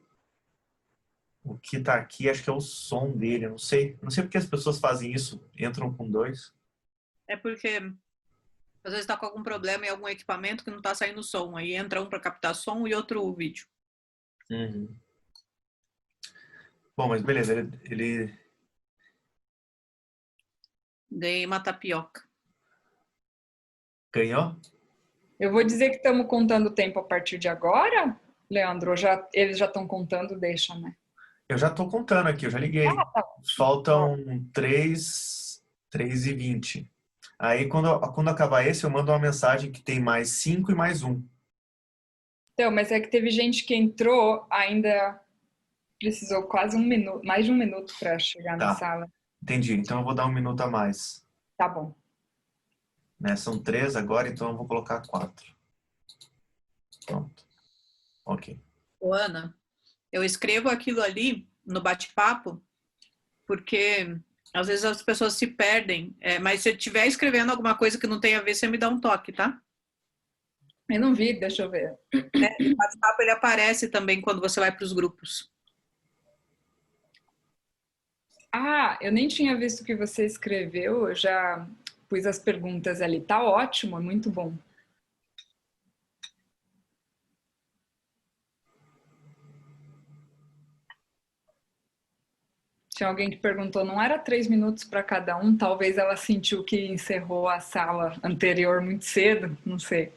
O que tá aqui acho que é o som dele. Eu não sei porque as pessoas fazem isso. Entram com 2. É porque às vezes tá com algum problema em algum equipamento que não tá saindo som. Aí entra um para captar som e outro o vídeo. Uhum. Bom, mas beleza. Ele... Ganhei uma tapioca. Ganhou? Eu vou dizer que estamos contando o tempo a partir de agora, Leandro. Eles já estão contando, deixa, né? Eu já tô contando aqui, eu já liguei. Tá. Faltam 3h20. Aí, quando acabar esse, eu mando uma mensagem que tem mais 5 e mais 1. Então, mas é que teve gente que entrou, ainda precisou quase 1 minuto, mais de 1 minuto para chegar na sala. Entendi. Então, eu vou dar 1 minuto a mais. Tá bom. Né? São 3 agora, então eu vou colocar 4. Pronto. Ok. Ô, Ana, eu escrevo aquilo ali no bate-papo porque às vezes as pessoas se perdem. Mas se eu estiver escrevendo alguma coisa que não tem a ver, você me dá um toque, tá? Eu não vi, deixa eu ver. O bate-papo ele aparece também quando você vai para os grupos. Ah, eu nem tinha visto o que você escreveu, eu já pus as perguntas ali. Tá ótimo, é muito bom. Tinha alguém que perguntou, não era 3 minutos para cada um? Talvez ela sentiu que encerrou a sala anterior muito cedo, não sei.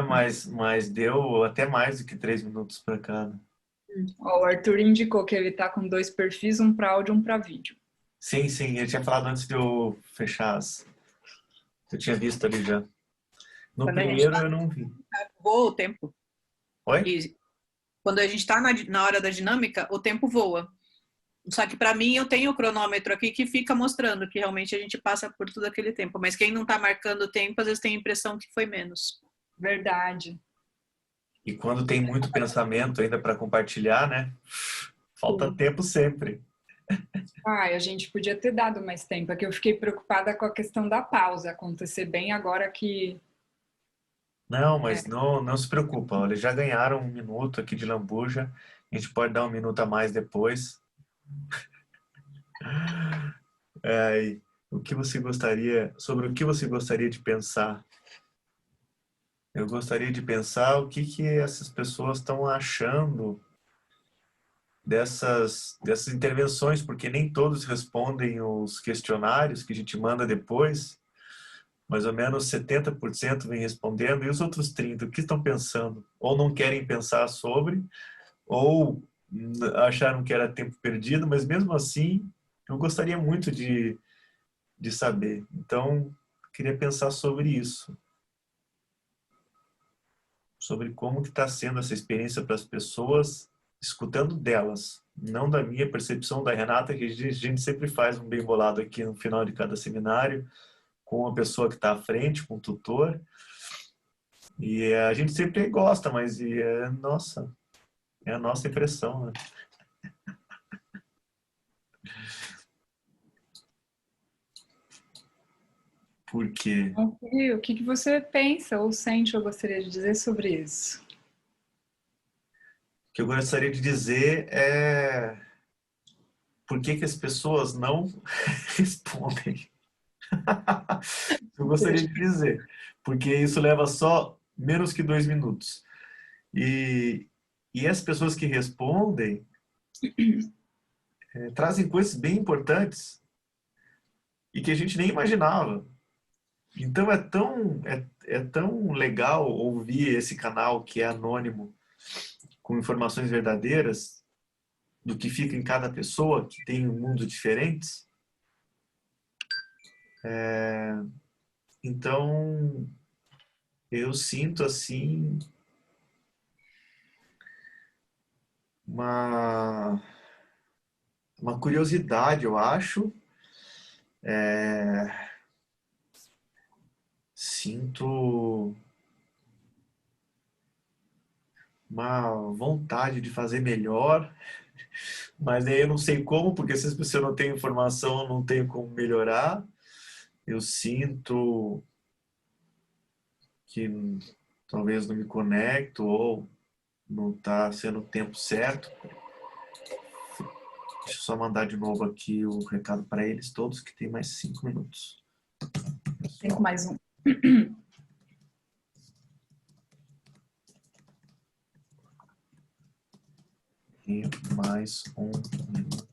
Mas deu até mais do que 3 minutos para cada. Ó, o Arthur indicou que ele tá com 2 perfis, um para áudio e um para vídeo. Sim, ele tinha falado antes de eu fechar as... Eu tinha visto ali já. No Quando a gente primeiro tá- eu não vi. Voa o tempo. Oi? E quando a gente está na hora da dinâmica, o tempo voa. Só que para mim eu tenho o cronômetro aqui que fica mostrando que realmente a gente passa por todo aquele tempo. Mas quem não está marcando o tempo, às vezes tem a impressão que foi menos. Verdade. E quando tem muito pensamento ainda para compartilhar, né? Falta tempo sempre. Ai, a gente podia ter dado mais tempo. É que eu fiquei preocupada com a questão da pausa acontecer bem agora que... Não, mas não se preocupa. Olha, já ganharam 1 minuto aqui de lambuja. A gente pode dar 1 minuto a mais depois. E sobre o que você gostaria de pensar? Eu gostaria de pensar o que essas pessoas estão achando dessas intervenções, porque nem todos respondem os questionários que a gente manda depois. Mais ou menos 70% vem respondendo, e os outros 30%, o que estão pensando? Ou não querem pensar sobre, ou acharam que era tempo perdido, mas mesmo assim, eu gostaria muito de saber. Então, queria pensar sobre isso. Sobre como que está sendo essa experiência para as pessoas, escutando delas, não da minha percepção, da Renata, que a gente sempre faz um bem bolado aqui no final de cada seminário, com a pessoa que está à frente, com o tutor. E a gente sempre gosta, mas é a nossa impressão, né? Por quê? O que você pensa ou sente ou gostaria de dizer sobre isso? O que eu gostaria de dizer é por que as pessoas não respondem. Eu gostaria de dizer, porque isso leva só menos que 2 minutos. E as pessoas que respondem trazem coisas bem importantes e que a gente nem imaginava. Então é tão legal ouvir esse canal que é anônimo, com informações verdadeiras do que fica em cada pessoa, que tem um mundo diferentes. Então, eu sinto assim uma curiosidade, eu acho. Sinto uma vontade de fazer melhor, mas aí eu não sei como, porque se eu não tenho informação, eu não tenho como melhorar. Eu sinto que talvez não me conecto ou não está sendo o tempo certo. Deixa eu só mandar de novo aqui o recado para eles todos, que tem mais 5 minutos. Tem mais um. E mais 1 minuto.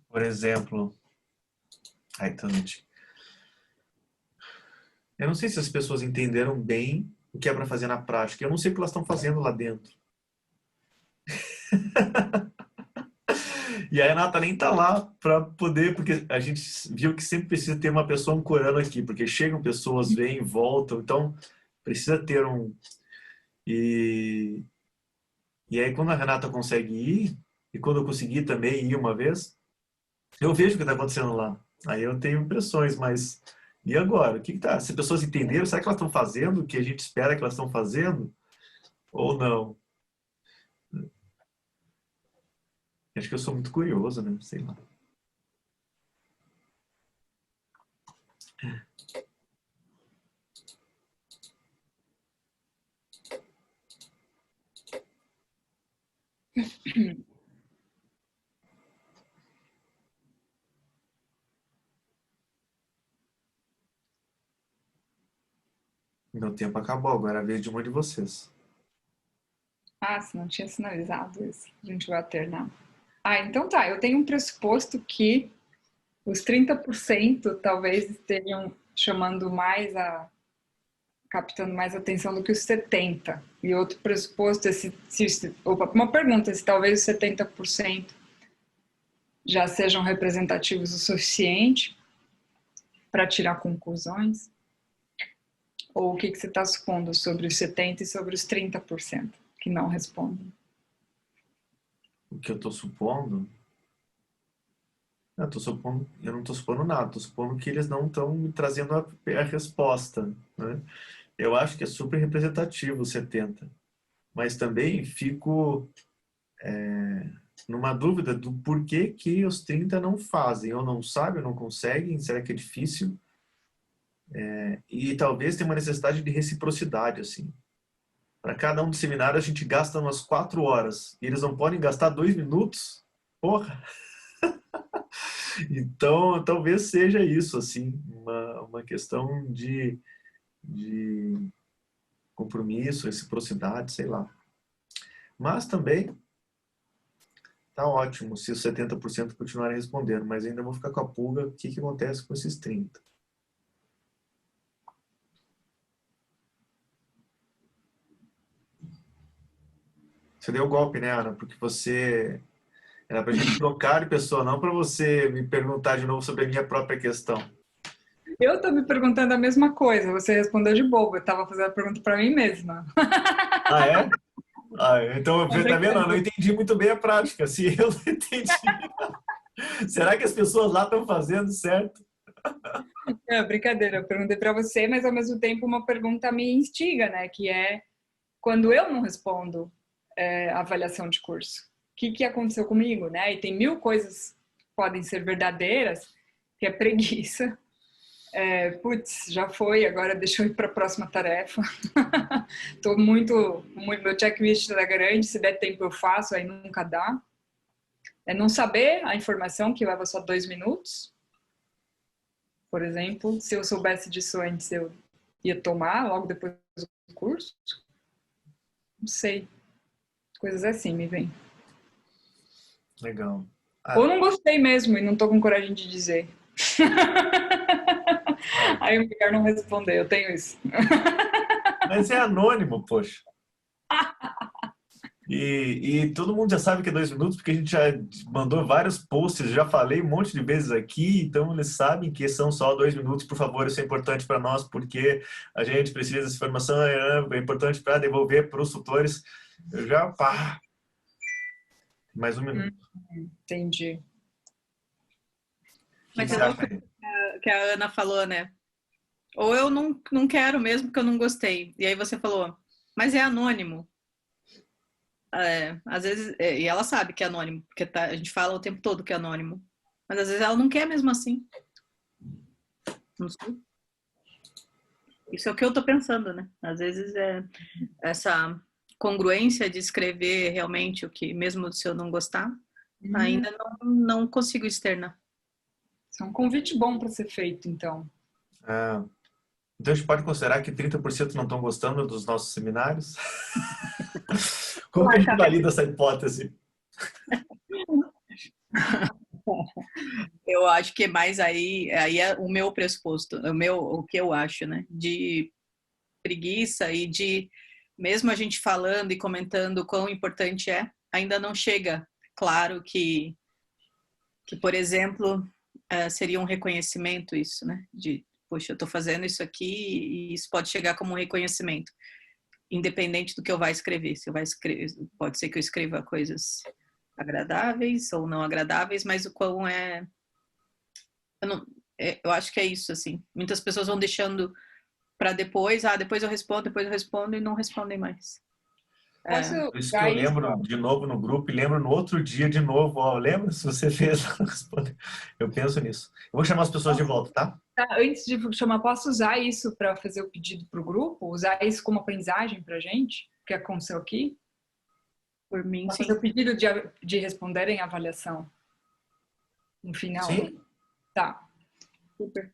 Por exemplo, eu não sei se as pessoas entenderam bem o que é para fazer na prática. Eu não sei o que elas estão fazendo lá dentro. E a Renata nem tá lá para poder, porque a gente viu que sempre precisa ter uma pessoa ancorando aqui, porque chegam pessoas, vêm, voltam, então precisa ter um... E aí quando a Renata consegue ir, e quando eu consegui também ir uma vez, eu vejo o que está acontecendo lá. Aí eu tenho impressões, mas e agora? O que tá? Se as pessoas entenderam, será que elas estão fazendo o que a gente espera que elas estão fazendo? Ou não? Acho que eu sou muito curioso, né? Sei lá. Meu tempo acabou, agora é a vez de uma de vocês. Ah, se não tinha sinalizado isso. A gente vai alternar. Ah, então tá. Eu tenho um pressuposto que os 30% talvez estejam chamando mais captando mais atenção do que os 70%. E outro pressuposto é uma pergunta, se talvez os 70% já sejam representativos o suficiente para tirar conclusões. Ou o que você está supondo sobre os 70% e sobre os 30% que não respondem? O que eu estou supondo? Eu não estou supondo nada, estou supondo que eles não estão me trazendo a resposta, né? Eu acho que é super representativo os 70%, mas também fico numa dúvida do porquê que os 30% não fazem, ou não sabem, ou não conseguem, será que é difícil? E talvez tenha uma necessidade de reciprocidade, assim. Para cada um dos seminários a gente gasta umas 4 horas, e eles não podem gastar 2 minutos? Porra! Então, talvez seja isso, assim, uma questão de compromisso, reciprocidade, sei lá. Mas também tá ótimo se os 70% continuarem respondendo, mas ainda vou ficar com a pulga, o que acontece com esses 30%. Você deu o golpe, né, Ana? Porque você... Era pra gente trocar de pessoa, não para você me perguntar de novo sobre a minha própria questão. Eu tô me perguntando a mesma coisa, você respondeu de bobo, eu tava fazendo a pergunta para mim mesma. Ah, é? Então, tá vendo? Eu não entendi muito bem a prática. Se eu não entendi, será que as pessoas lá estão fazendo certo? É, brincadeira, eu perguntei para você, mas ao mesmo tempo uma pergunta me instiga, né? Que é, quando eu não respondo a avaliação de curso, o que aconteceu comigo, né? E tem 1000 coisas que podem ser verdadeiras, que é preguiça. Putz, já foi, agora deixa eu ir para a próxima tarefa. Tô muito, meu checklist tá grande, se der tempo eu faço, aí nunca dá. É não saber a informação que leva só 2 minutos. Por exemplo, se eu soubesse disso antes, eu ia tomar logo depois do curso. Não sei. Coisas assim me vêm. Legal. Ou não gostei mesmo e não tô com coragem de dizer. Aí é melhor não responder, eu tenho isso. Mas é anônimo, poxa. E todo mundo já sabe que é 2 minutos, porque a gente já mandou vários posts, já falei um monte de vezes aqui, então eles sabem que são só 2 minutos, por favor, isso é importante para nós, porque a gente precisa dessa informação, é importante para devolver para os tutores. Eu já, mais 1 minuto. Entendi. Mas é louco que a Ana falou, né? Ou eu não quero mesmo porque eu não gostei. E aí você falou, mas é anônimo. Às vezes, e ela sabe que é anônimo, porque a gente fala o tempo todo que é anônimo. Mas às vezes ela não quer mesmo assim. Não sei. Isso é o que eu tô pensando, né? Às vezes é essa congruência de escrever realmente o que, mesmo se eu não gostar, ainda não consigo externar. Isso é um convite bom para ser feito, então. Então a gente pode considerar que 30% não estão gostando dos nossos seminários? Como que a gente valida essa hipótese? Eu acho que mais aí é o meu pressuposto, o que eu acho, né? De preguiça e de, mesmo a gente falando e comentando o quão importante ainda não chega claro que por exemplo, seria um reconhecimento isso, né? De, poxa, eu tô fazendo isso aqui e isso pode chegar como um reconhecimento, independente do que eu vá escrever. Se eu vai escrever, pode ser que eu escreva coisas agradáveis ou não agradáveis, mas o quão eu acho que é isso, assim. Muitas pessoas vão deixando para depois, depois eu respondo e não respondem mais. Por isso que eu lembro de novo no grupo e lembro no outro dia de novo. Lembra se você fez? Eu penso nisso. Eu vou chamar as pessoas de volta, tá? Antes de chamar, posso usar isso para fazer o pedido para o grupo? Usar isso como aprendizagem para a gente? O que aconteceu aqui? Por mim, posso sim. fazer o pedido de responderem a avaliação no final? Sim. Tá. Super.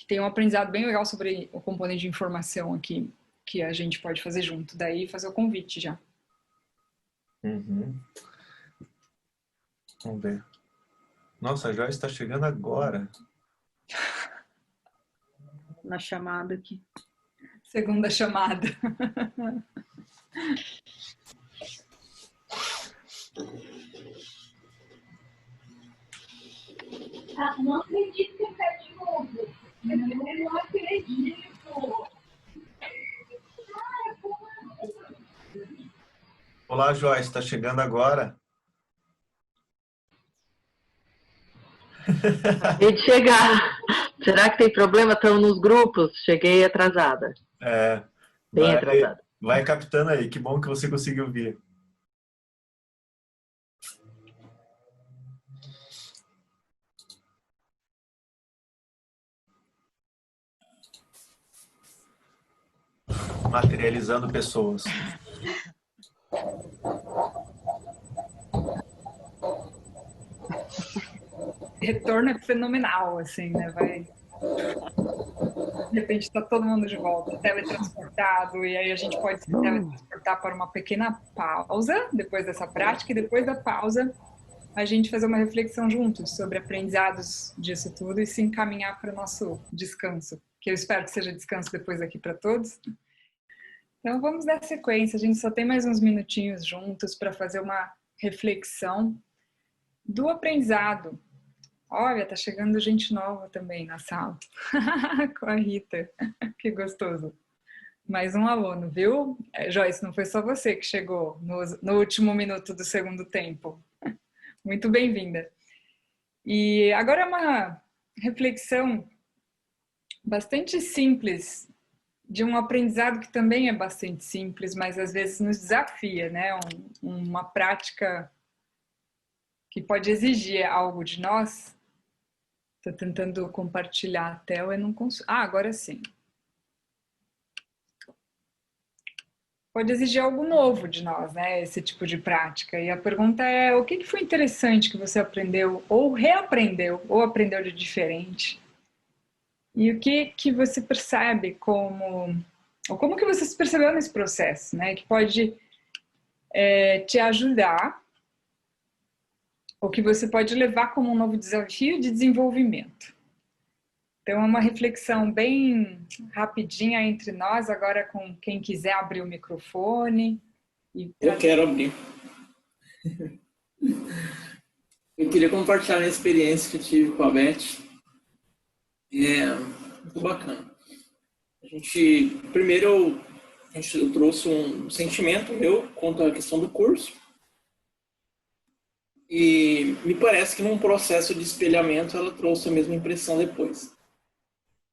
Tem um aprendizado bem legal sobre o componente de informação aqui. que a gente pode fazer junto. Daí fazer o convite já. Uhum. Vamos ver. Nossa, a Joyce está chegando agora. Na chamada aqui. Segunda chamada. Não acredito que eu quero de novo. Não acredito. Olá, Joyce, está chegando agora. Acabei de chegar. Será que tem problema? Estão nos grupos? Cheguei atrasada. Bem atrasada. Vai captando aí, que bom que você conseguiu vir. Materializando pessoas. Retorno é fenomenal, assim, né? De repente está todo mundo de volta, teletransportado, e aí a gente pode se teletransportar para uma pequena pausa, depois dessa prática, e depois da pausa a gente fazer uma reflexão juntos sobre aprendizados disso tudo e se encaminhar para o nosso descanso, que eu espero que seja descanso depois aqui para todos. Então vamos dar sequência, a gente só tem mais uns minutinhos juntos para fazer uma reflexão do aprendizado. Olha, tá chegando gente nova também na sala. Com a Rita. Que gostoso. Mais um aluno, viu? Joyce, não foi só você que chegou no último minuto do segundo tempo. Muito bem-vinda. E agora é uma reflexão bastante simples, de um aprendizado que também é bastante simples, mas às vezes nos desafia, né? Uma prática que pode exigir algo de nós. Estou tentando compartilhar a tela e não consigo. Ah, agora sim. Pode exigir algo novo de nós, né? Esse tipo de prática. E a pergunta é, o que foi interessante que você aprendeu, ou reaprendeu, ou aprendeu de diferente? E o que você percebe como... Ou como que você se percebeu nesse processo, né? Que pode te ajudar, ou que você pode levar como um novo desafio de desenvolvimento. Então, é uma reflexão bem rapidinha entre nós, agora com quem quiser abrir o microfone. Eu quero abrir. Eu queria compartilhar minha experiência que eu tive com a Beth. Muito bacana. Primeiro eu trouxe um sentimento meu quanto à questão do curso. E me parece que num processo de espelhamento ela trouxe a mesma impressão depois.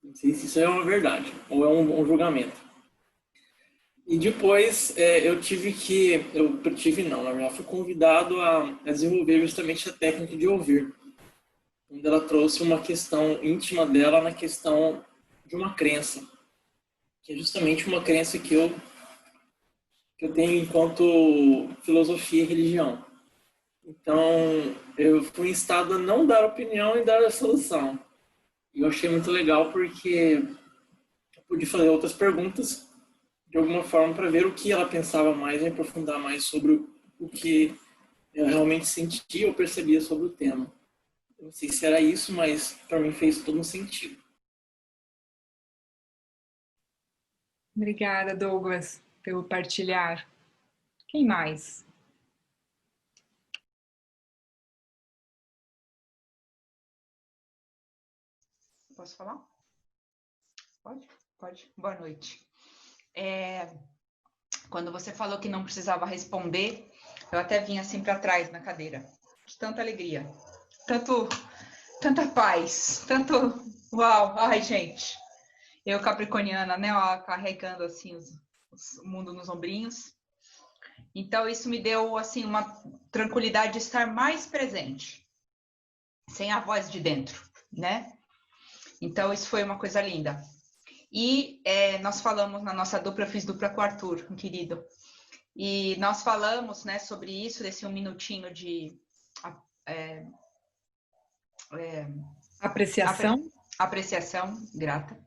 Não sei se isso é uma verdade ou é um julgamento. E depois fui convidado a desenvolver justamente a técnica de ouvir. Onde ela trouxe uma questão íntima dela na questão de uma crença. Que é justamente uma crença que eu tenho enquanto filosofia e religião. Então, eu fui instado a não dar opinião e dar a solução. E eu achei muito legal porque eu pude fazer outras perguntas, de alguma forma, para ver o que ela pensava mais e aprofundar mais sobre o que eu realmente sentia ou percebia sobre o tema. Eu não sei se era isso, mas para mim fez todo um sentido. Obrigada, Douglas, pelo partilhar. Quem mais? Posso falar? Pode? Pode. Boa noite. Quando você falou que não precisava responder, eu até vim assim para trás na cadeira. De tanta alegria, tanta paz, tanto... Uau! Ai, gente. Eu, capricorniana, né? Ó, carregando assim o mundo nos ombrinhos. Então, isso me deu assim uma tranquilidade de estar mais presente. Sem a voz de dentro, né? Então, isso foi uma coisa linda. E nós falamos na nossa dupla, eu fiz dupla com o Arthur, um querido. E nós falamos, né, sobre isso, desse um minutinho de... apreciação. Apreciação, grata.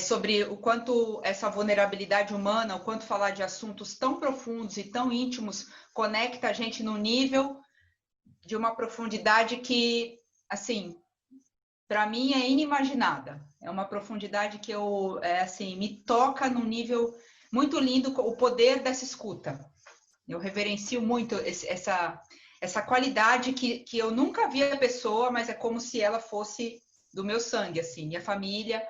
sobre o quanto essa vulnerabilidade humana, o quanto falar de assuntos tão profundos e tão íntimos conecta a gente num nível de uma profundidade que, assim, para mim é inimaginada. É uma profundidade que me toca num nível muito lindo, o poder dessa escuta. Eu reverencio muito essa qualidade que eu nunca vi a pessoa, mas é como se ela fosse do meu sangue, assim, minha família.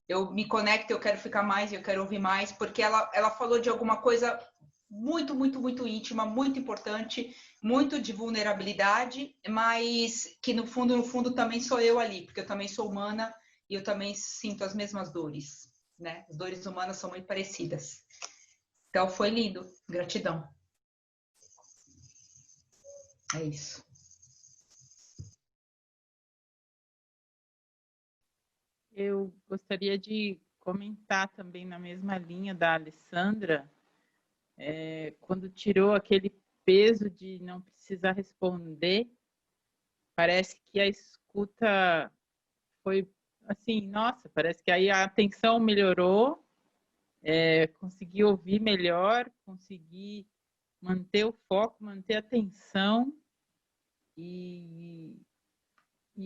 Eu me conecto, eu quero ficar mais, eu quero ouvir mais, porque ela falou de alguma coisa muito, muito, muito íntima, muito importante, muito de vulnerabilidade, mas que no fundo também sou eu ali, porque eu também sou humana e eu também sinto as mesmas dores, né? As dores humanas são muito parecidas. Então foi lindo, gratidão. É isso. Eu gostaria de comentar também na mesma linha da Alessandra, quando tirou aquele peso de não precisar responder, parece que a escuta foi assim, nossa, parece que aí a atenção melhorou, consegui ouvir melhor, consegui manter o foco, manter a atenção, e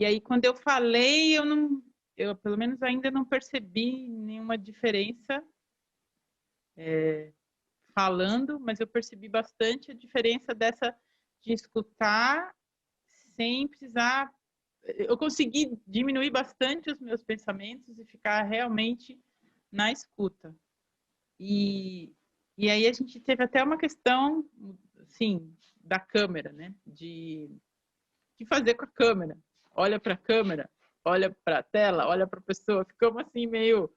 aí quando eu falei, eu pelo menos ainda não percebi nenhuma diferença falando, mas eu percebi bastante a diferença dessa de escutar sem precisar. Eu consegui diminuir bastante os meus pensamentos e ficar realmente na escuta. E aí a gente teve até uma questão, assim, da câmera, né? De fazer com a câmera. Olha para a câmera, olha para a tela, olha para a pessoa. Ficamos assim meio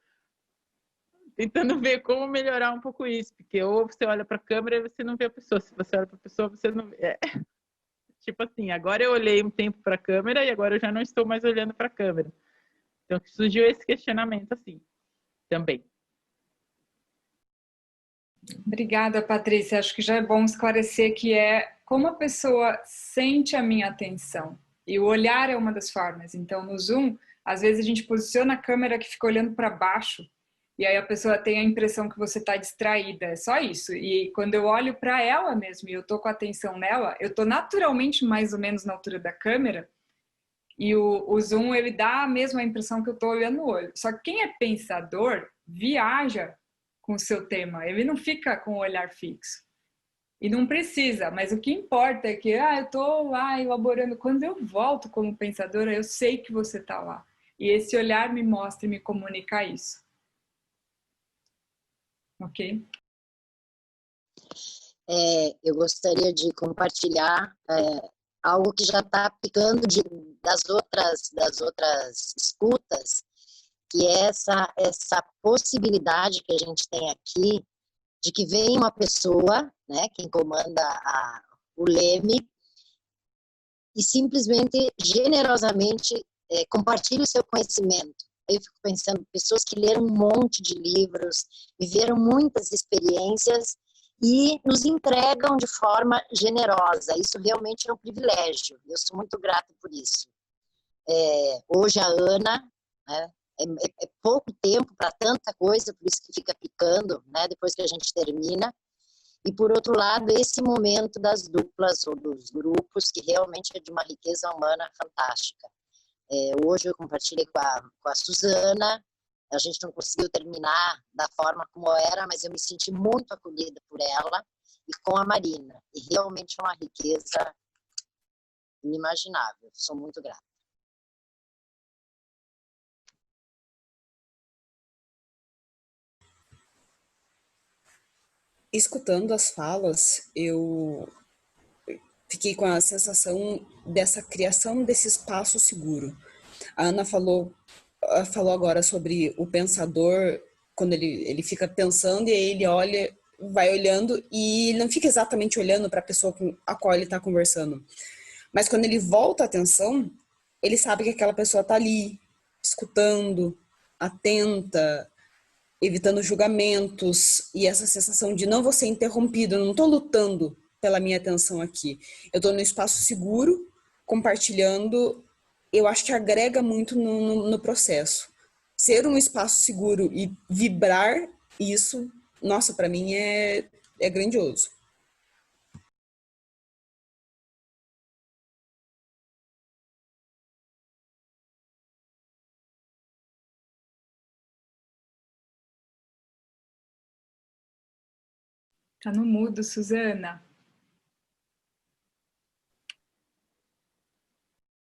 tentando ver como melhorar um pouco isso, porque ou você olha para a câmera e você não vê a pessoa. Se você olha para a pessoa, você não vê. Tipo assim, agora eu olhei um tempo para a câmera e agora eu já não estou mais olhando para a câmera. Então surgiu esse questionamento assim, também. Obrigada, Patrícia. Acho que já é bom esclarecer que como a pessoa sente a minha atenção. E o olhar é uma das formas. Então, no Zoom, às vezes a gente posiciona a câmera que fica olhando para baixo e aí a pessoa tem a impressão que você está distraída. É só isso. E quando eu olho para ela mesmo e eu estou com a atenção nela, eu estou naturalmente mais ou menos na altura da câmera e o Zoom, ele dá a mesma impressão que eu estou olhando no olho. Só que quem é pensador viaja com o seu tema. Ele não fica com o olhar fixo. E não precisa, mas o que importa é que eu estou lá elaborando. Quando eu volto como pensadora, eu sei que você está lá. E esse olhar me mostra e me comunica isso. Ok? Eu gostaria de compartilhar algo que já está aplicando das outras escutas, que é essa possibilidade que a gente tem aqui de que vem uma pessoa, né, quem comanda o leme, e simplesmente, generosamente, compartilha o seu conhecimento. Eu fico pensando, pessoas que leram um monte de livros, viveram muitas experiências e nos entregam de forma generosa. Isso realmente é um privilégio. Eu sou muito grata por isso. Hoje a Ana, né, é pouco tempo para tanta coisa, por isso que fica picando, né, depois que a gente termina. E, por outro lado, esse momento das duplas ou dos grupos, que realmente é de uma riqueza humana fantástica. Hoje eu compartilhei com a Suzana, a gente não conseguiu terminar da forma como era, mas eu me senti muito acolhida por ela e com a Marina. E realmente é uma riqueza inimaginável. Sou muito grata. Escutando as falas, eu fiquei com a sensação dessa criação desse espaço seguro. A Ana falou agora sobre o pensador, quando ele fica pensando e aí ele olha, vai olhando e não fica exatamente olhando para a pessoa com a qual ele está conversando. Mas quando ele volta a atenção, ele sabe que aquela pessoa está ali, escutando, atenta, evitando julgamentos, e essa sensação de não vou ser interrompido, eu não estou lutando pela minha atenção aqui. Eu estou num espaço seguro, compartilhando, eu acho que agrega muito no processo. ser um espaço seguro e vibrar isso, nossa, para mim é grandioso. Tá no mudo, Suzana.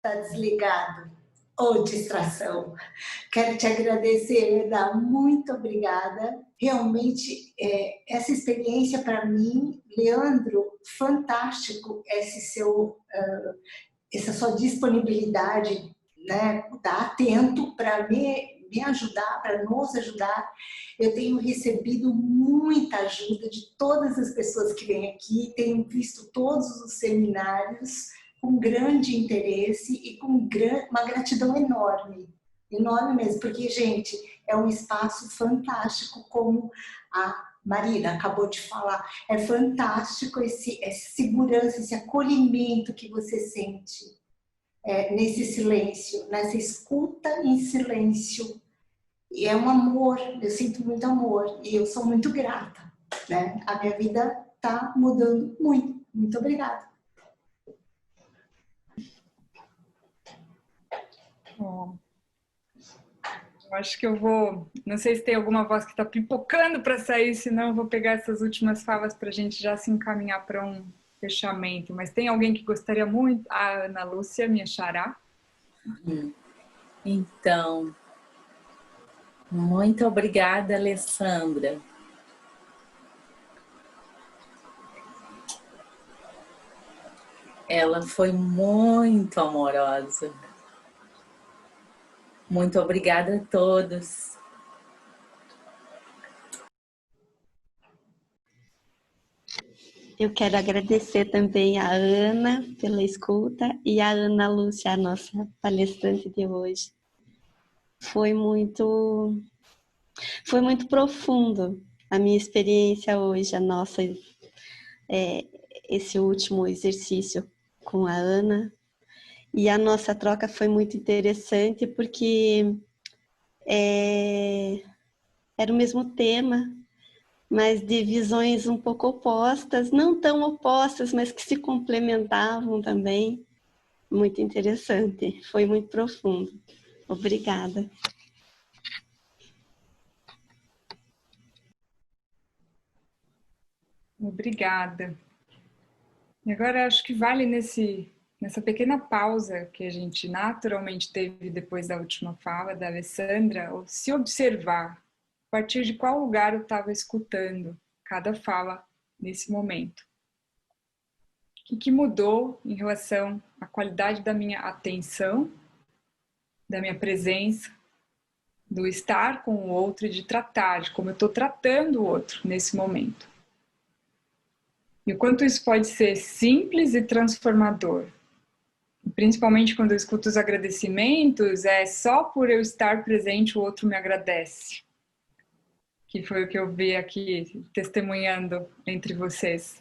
Tá desligado. Ô, distração. Quero te agradecer, Eda. Muito obrigada. Realmente, essa experiência para mim, Leandro, fantástico essa sua disponibilidade, né? Tá atento para me ajudar, para nos ajudar. Eu tenho recebido muita ajuda de todas as pessoas que vêm aqui, tenho visto todos os seminários com grande interesse e com uma gratidão enorme, enorme mesmo, porque, gente, é um espaço fantástico, como a Marina acabou de falar, é fantástico essa segurança, esse acolhimento que você sente nesse silêncio, nessa escuta em silêncio. E é um amor, eu sinto muito amor e eu sou muito grata, né? A minha vida está mudando muito. Muito obrigada. Bom, eu acho que eu vou... Não sei se tem alguma voz que está pipocando para sair, senão eu vou pegar essas últimas falas para a gente já se encaminhar para um fechamento. Mas tem alguém que gostaria muito? A Ana Lúcia, minha xará. Então, muito obrigada, Alessandra. Ela foi muito amorosa. Muito obrigada a todos. Eu quero agradecer também a Ana pela escuta e a Ana Lúcia, a nossa palestrante de hoje. Foi muito profundo a minha experiência hoje, esse último exercício com a Ana. E a nossa troca foi muito interessante porque era o mesmo tema, mas de visões um pouco opostas, não tão opostas, mas que se complementavam também. Muito interessante, foi muito profundo. Obrigada. Obrigada. E agora acho que vale nessa pequena pausa que a gente naturalmente teve depois da última fala da Alessandra, se observar a partir de qual lugar eu estava escutando cada fala nesse momento. O que mudou em relação à qualidade da minha atenção, da minha presença, do estar com o outro e de tratar, de como eu estou tratando o outro nesse momento. E o quanto isso pode ser simples e transformador. Principalmente quando eu escuto os agradecimentos, só por eu estar presente o outro me agradece. Que foi o que eu vi aqui, testemunhando entre vocês,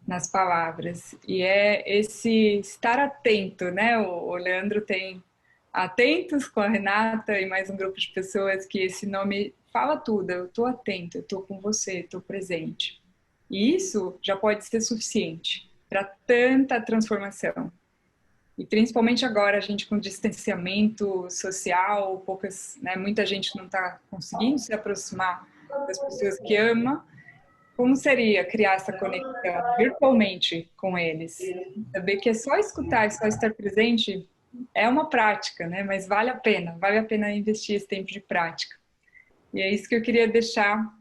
nas palavras. E é esse estar atento, né? O Leandro tem Atentos com a Renata e mais um grupo de pessoas que esse nome fala tudo. Eu estou atento, eu estou com você, estou presente. E isso já pode ser suficiente para tanta transformação. E principalmente agora, a gente com distanciamento social, muita gente não está conseguindo se aproximar das pessoas que ama. Como seria criar essa conexão virtualmente com eles? Saber que é só escutar, é só estar presente, é uma prática, né? Mas vale a pena investir esse tempo de prática. E é isso que eu queria deixar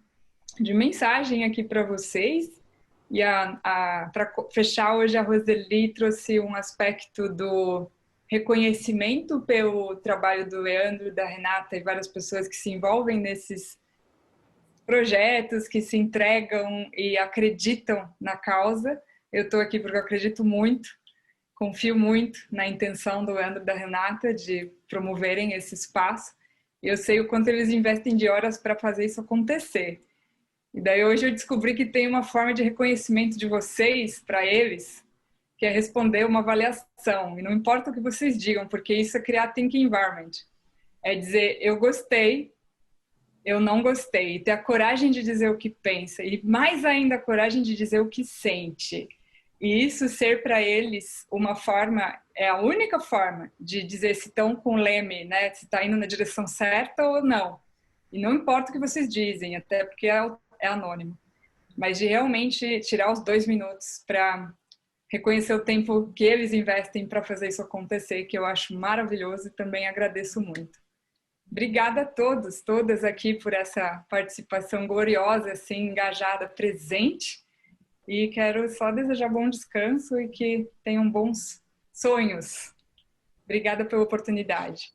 de mensagem aqui para vocês. E para fechar hoje, a Roseli trouxe um aspecto do reconhecimento pelo trabalho do Leandro, da Renata e várias pessoas que se envolvem nesses projetos, que se entregam e acreditam na causa. Eu estou aqui porque eu acredito muito, confio muito na intenção do Leandro e da Renata de promoverem esse espaço. E eu sei o quanto eles investem de horas para fazer isso acontecer. E daí hoje eu descobri que tem uma forma de reconhecimento de vocês para eles, que é responder uma avaliação. E não importa o que vocês digam, porque isso é criar thinking environment. É dizer, eu gostei, eu não gostei. E ter a coragem de dizer o que pensa. E mais ainda a coragem de dizer o que sente. E isso ser para eles uma forma, é a única forma de dizer se estão com o leme, né? Se está indo na direção certa ou não. E não importa o que vocês dizem, até porque é anônimo. Mas de realmente tirar os 2 minutos para reconhecer o tempo que eles investem para fazer isso acontecer, que eu acho maravilhoso e também agradeço muito. Obrigada a todos, todas aqui por essa participação gloriosa, assim, engajada, presente. E quero só desejar bom descanso e que tenham bons sonhos. Obrigada pela oportunidade.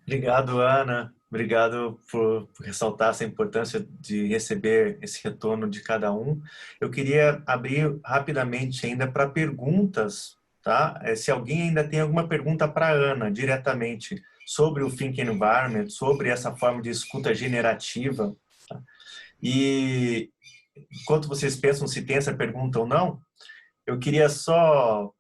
Obrigado, Ana. Obrigado por ressaltar essa importância de receber esse retorno de cada um. Eu queria abrir rapidamente ainda para perguntas, tá? Se alguém ainda tem alguma pergunta para a Ana, diretamente, sobre o Think Environment, sobre essa forma de escuta generativa, tá? E enquanto vocês pensam se tem essa pergunta ou não, eu queria só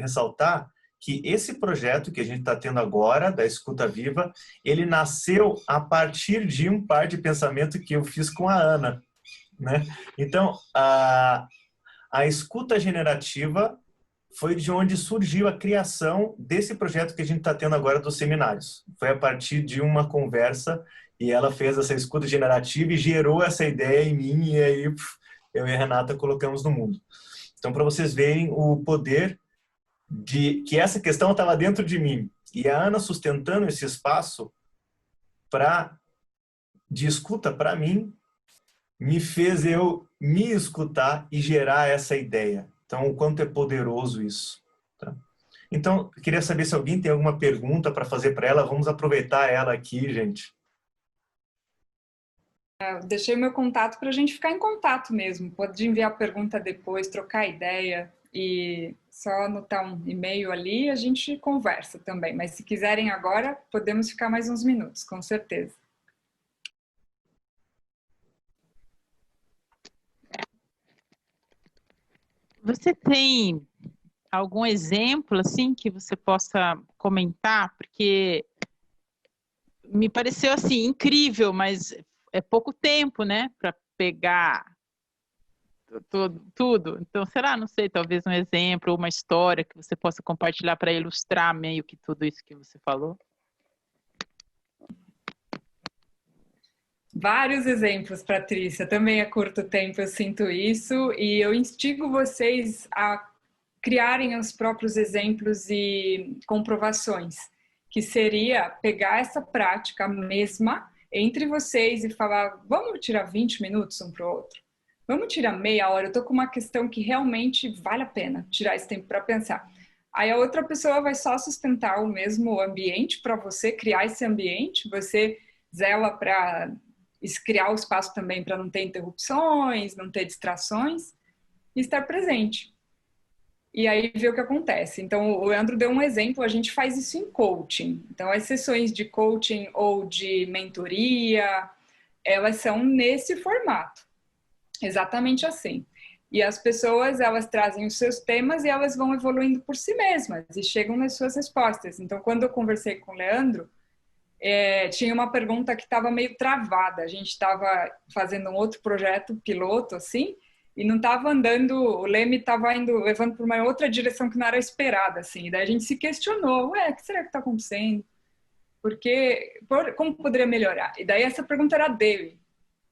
ressaltar que esse projeto que a gente está tendo agora, da Escuta Viva, ele nasceu a partir de um par de pensamento que eu fiz com a Ana, né? Então, a escuta generativa foi de onde surgiu a criação desse projeto que a gente está tendo agora dos seminários. Foi a partir de uma conversa e ela fez essa escuta generativa e gerou essa ideia em mim e aí eu e a Renata colocamos no mundo. Então, para vocês verem o poder de que essa questão estava dentro de mim e a Ana sustentando esse espaço de escuta para mim, me fez eu me escutar e gerar essa ideia. Então, o quanto é poderoso isso. Tá? Então, eu queria saber se alguém tem alguma pergunta para fazer para ela. Vamos aproveitar ela aqui, gente. Eu deixei o meu contato para a gente ficar em contato mesmo. Pode enviar pergunta depois, trocar ideia e só anotar um e-mail ali e a gente conversa também. Mas se quiserem agora, podemos ficar mais uns minutos, com certeza. Você tem algum exemplo assim que você possa comentar? Porque me pareceu assim incrível, mas é pouco tempo, né, para pegar tudo. Então, será, não sei, talvez um exemplo ou uma história que você possa compartilhar para ilustrar meio que tudo isso que você falou? Vários exemplos, Patrícia. Também a curto tempo eu sinto isso e eu instigo vocês a criarem os próprios exemplos e comprovações, que seria pegar essa prática mesma entre vocês e falar, vamos tirar 20 minutos um para o outro? Vamos tirar meia hora? Eu estou com uma questão que realmente vale a pena tirar esse tempo para pensar. Aí a outra pessoa vai só sustentar o mesmo ambiente para você, criar esse ambiente, você zela para criar o espaço também para não ter interrupções, não ter distrações e estar presente. E aí ver o que acontece. Então, o Leandro deu um exemplo, a gente faz isso em coaching. Então, as sessões de coaching ou de mentoria, elas são nesse formato. Exatamente assim. E as pessoas, elas trazem os seus temas e elas vão evoluindo por si mesmas e chegam nas suas respostas. Então, quando eu conversei com o Leandro, tinha uma pergunta que estava meio travada. A gente estava fazendo um outro projeto piloto, assim, e não estava andando, o leme estava levando para uma outra direção que não era esperada, assim. E daí a gente se questionou, o que será que está acontecendo? Como poderia melhorar? E daí essa pergunta era dele.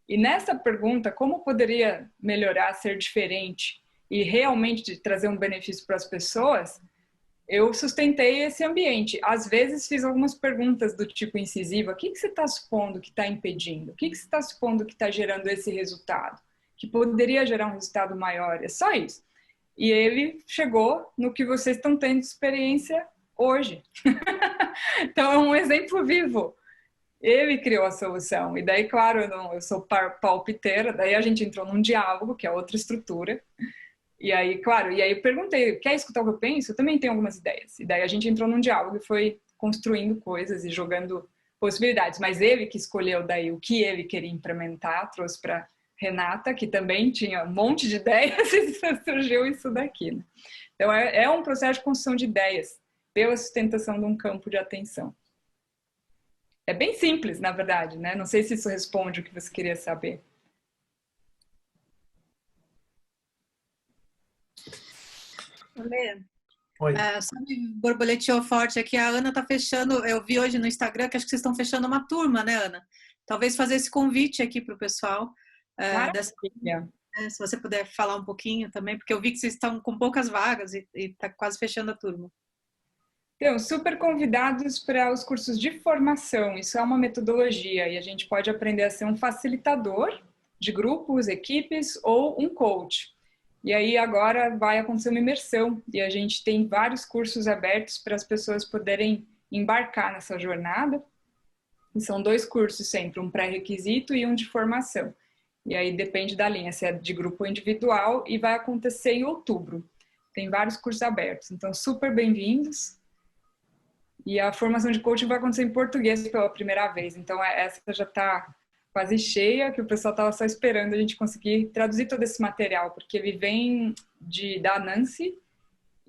E nessa pergunta, como poderia melhorar, ser diferente e realmente trazer um benefício para as pessoas, eu sustentei esse ambiente. Às vezes fiz algumas perguntas do tipo incisiva, o que você está supondo que está impedindo? O que você está supondo que está gerando esse resultado? Que poderia gerar um resultado maior, é só isso. E ele chegou no que vocês estão tendo experiência hoje. Então é um exemplo vivo. Ele criou a solução. E daí, claro, eu sou palpiteira, daí a gente entrou num diálogo, que é outra estrutura. E aí, claro, eu perguntei, quer escutar o que eu penso? Eu também tenho algumas ideias. E daí a gente entrou num diálogo e foi construindo coisas e jogando possibilidades. Mas ele que escolheu daí o que ele queria implementar, trouxe para Renata, que também tinha um monte de ideias e surgiu isso daqui, né? Então, é um processo de construção de ideias. pela sustentação de um campo de atenção. É bem simples, na verdade, né? Não sei se isso responde o que você queria saber. Lê, Oi. Só me borboleteou forte aqui, a Ana está fechando, eu vi hoje no Instagram que acho que vocês estão fechando uma turma, né, Ana? Talvez fazer esse convite aqui para o pessoal. Se você puder falar um pouquinho também, porque eu vi que vocês estão com poucas vagas e está quase fechando a turma. Então, super convidados para os cursos de formação. Isso é uma metodologia e a gente pode aprender a ser um facilitador de grupos, equipes ou um coach. E aí agora vai acontecer uma imersão e a gente tem vários cursos abertos para as pessoas poderem embarcar nessa jornada. E são 2 cursos sempre, um pré-requisito e um de formação. E aí depende da linha, se é de grupo ou individual, e vai acontecer em outubro. Tem vários cursos abertos, então super bem-vindos. E a formação de coaching vai acontecer em português pela primeira vez, então essa já está quase cheia, que o pessoal estava só esperando a gente conseguir traduzir todo esse material, porque ele vem da Nancy,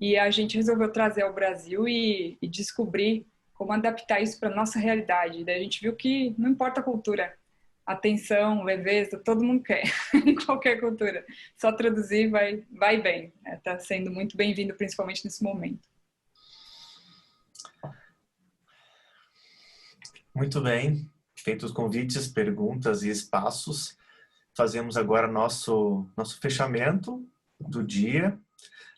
e a gente resolveu trazer ao Brasil e descobrir como adaptar isso para a nossa realidade. Daí a gente viu que não importa a cultura, atenção, leveza, todo mundo quer, em qualquer cultura. Só traduzir vai bem. Está sendo muito bem-vindo, principalmente nesse momento. Muito bem. Feitos os convites, perguntas e espaços, fazemos agora nosso fechamento do dia.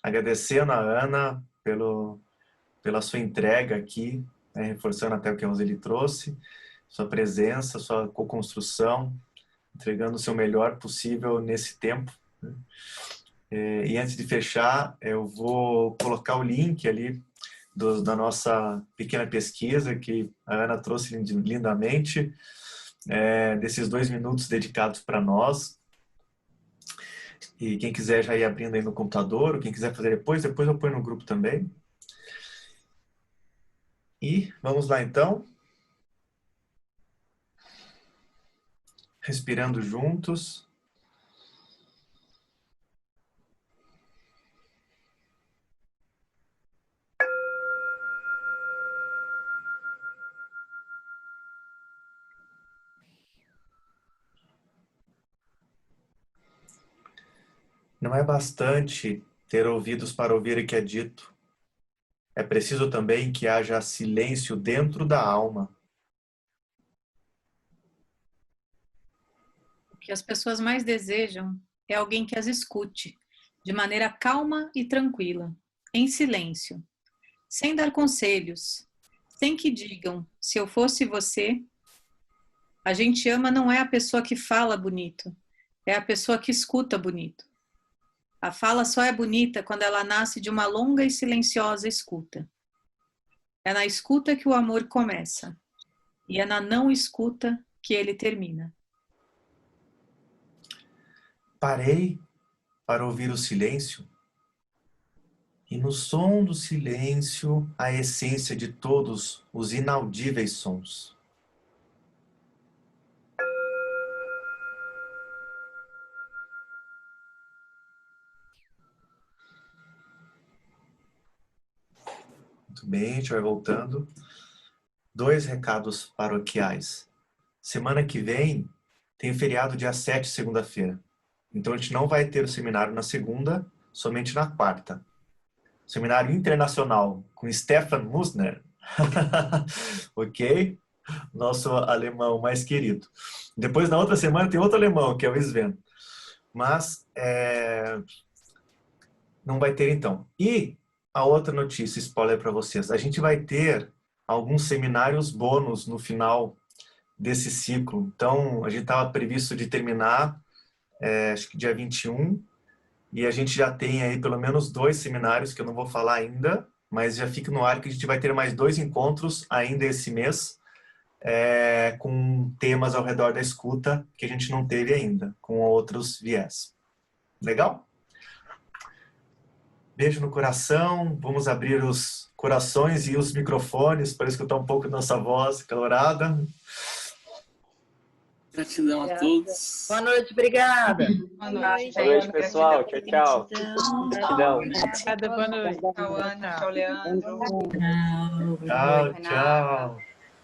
Agradecendo a Ana pela sua entrega aqui, né, reforçando até o que a Roseli trouxe, sua presença, sua co-construção, entregando o seu melhor possível nesse tempo. Né? E antes de fechar, eu vou colocar o link ali da nossa pequena pesquisa que a Ana trouxe lindamente, desses 2 minutos dedicados para nós. E quem quiser já ir abrindo aí no computador, ou quem quiser fazer depois eu ponho no grupo também. E vamos lá então. Respirando juntos. Não é bastante ter ouvidos para ouvir o que é dito. É preciso também que haja silêncio dentro da alma. O que as pessoas mais desejam é alguém que as escute, de maneira calma e tranquila, em silêncio, sem dar conselhos, sem que digam, se eu fosse você. A gente ama não é a pessoa que fala bonito, é a pessoa que escuta bonito. A fala só é bonita quando ela nasce de uma longa e silenciosa escuta. É na escuta que o amor começa, e é na não escuta que ele termina. Parei para ouvir o silêncio, e no som do silêncio a essência de todos os inaudíveis sons. Muito bem, a gente vai voltando. 2 recados paroquiais. Semana que vem tem o feriado dia 7, segunda-feira. Então a gente não vai ter o seminário na segunda, somente na quarta. Seminário internacional com Stefan Musner. Ok? Nosso alemão mais querido. Depois na outra semana tem outro alemão, que é o Sven. Mas não vai ter então. E a outra notícia, spoiler para vocês. A gente vai ter alguns seminários bônus no final desse ciclo. Então, a gente estava previsto de terminar, acho que dia 21, e a gente já tem aí pelo menos 2 seminários, que eu não vou falar ainda, mas já fica no ar que a gente vai ter mais 2 encontros ainda esse mês, com temas ao redor da escuta que a gente não teve ainda, com outros viés. Legal? Beijo no coração, vamos abrir os corações e os microfones para escutar um pouco nossa voz calorada. Gratidão a todos. Boa noite, obrigada. Boa noite. Boa noite, pessoal. Tchau, tchau. Gratidão. Obrigada, boa noite. Tchau, Ana. Tchau, Leandro. Tchau, tchau.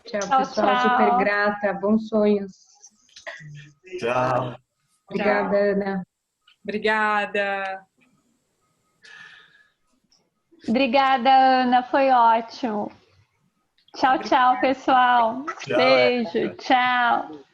Tchau, pessoal. Super grata. Bons sonhos. Tchau. Obrigada, Ana. Obrigada. Obrigada, Ana. Foi ótimo. Tchau, tchau, pessoal. Tchau, Beijo. Tchau.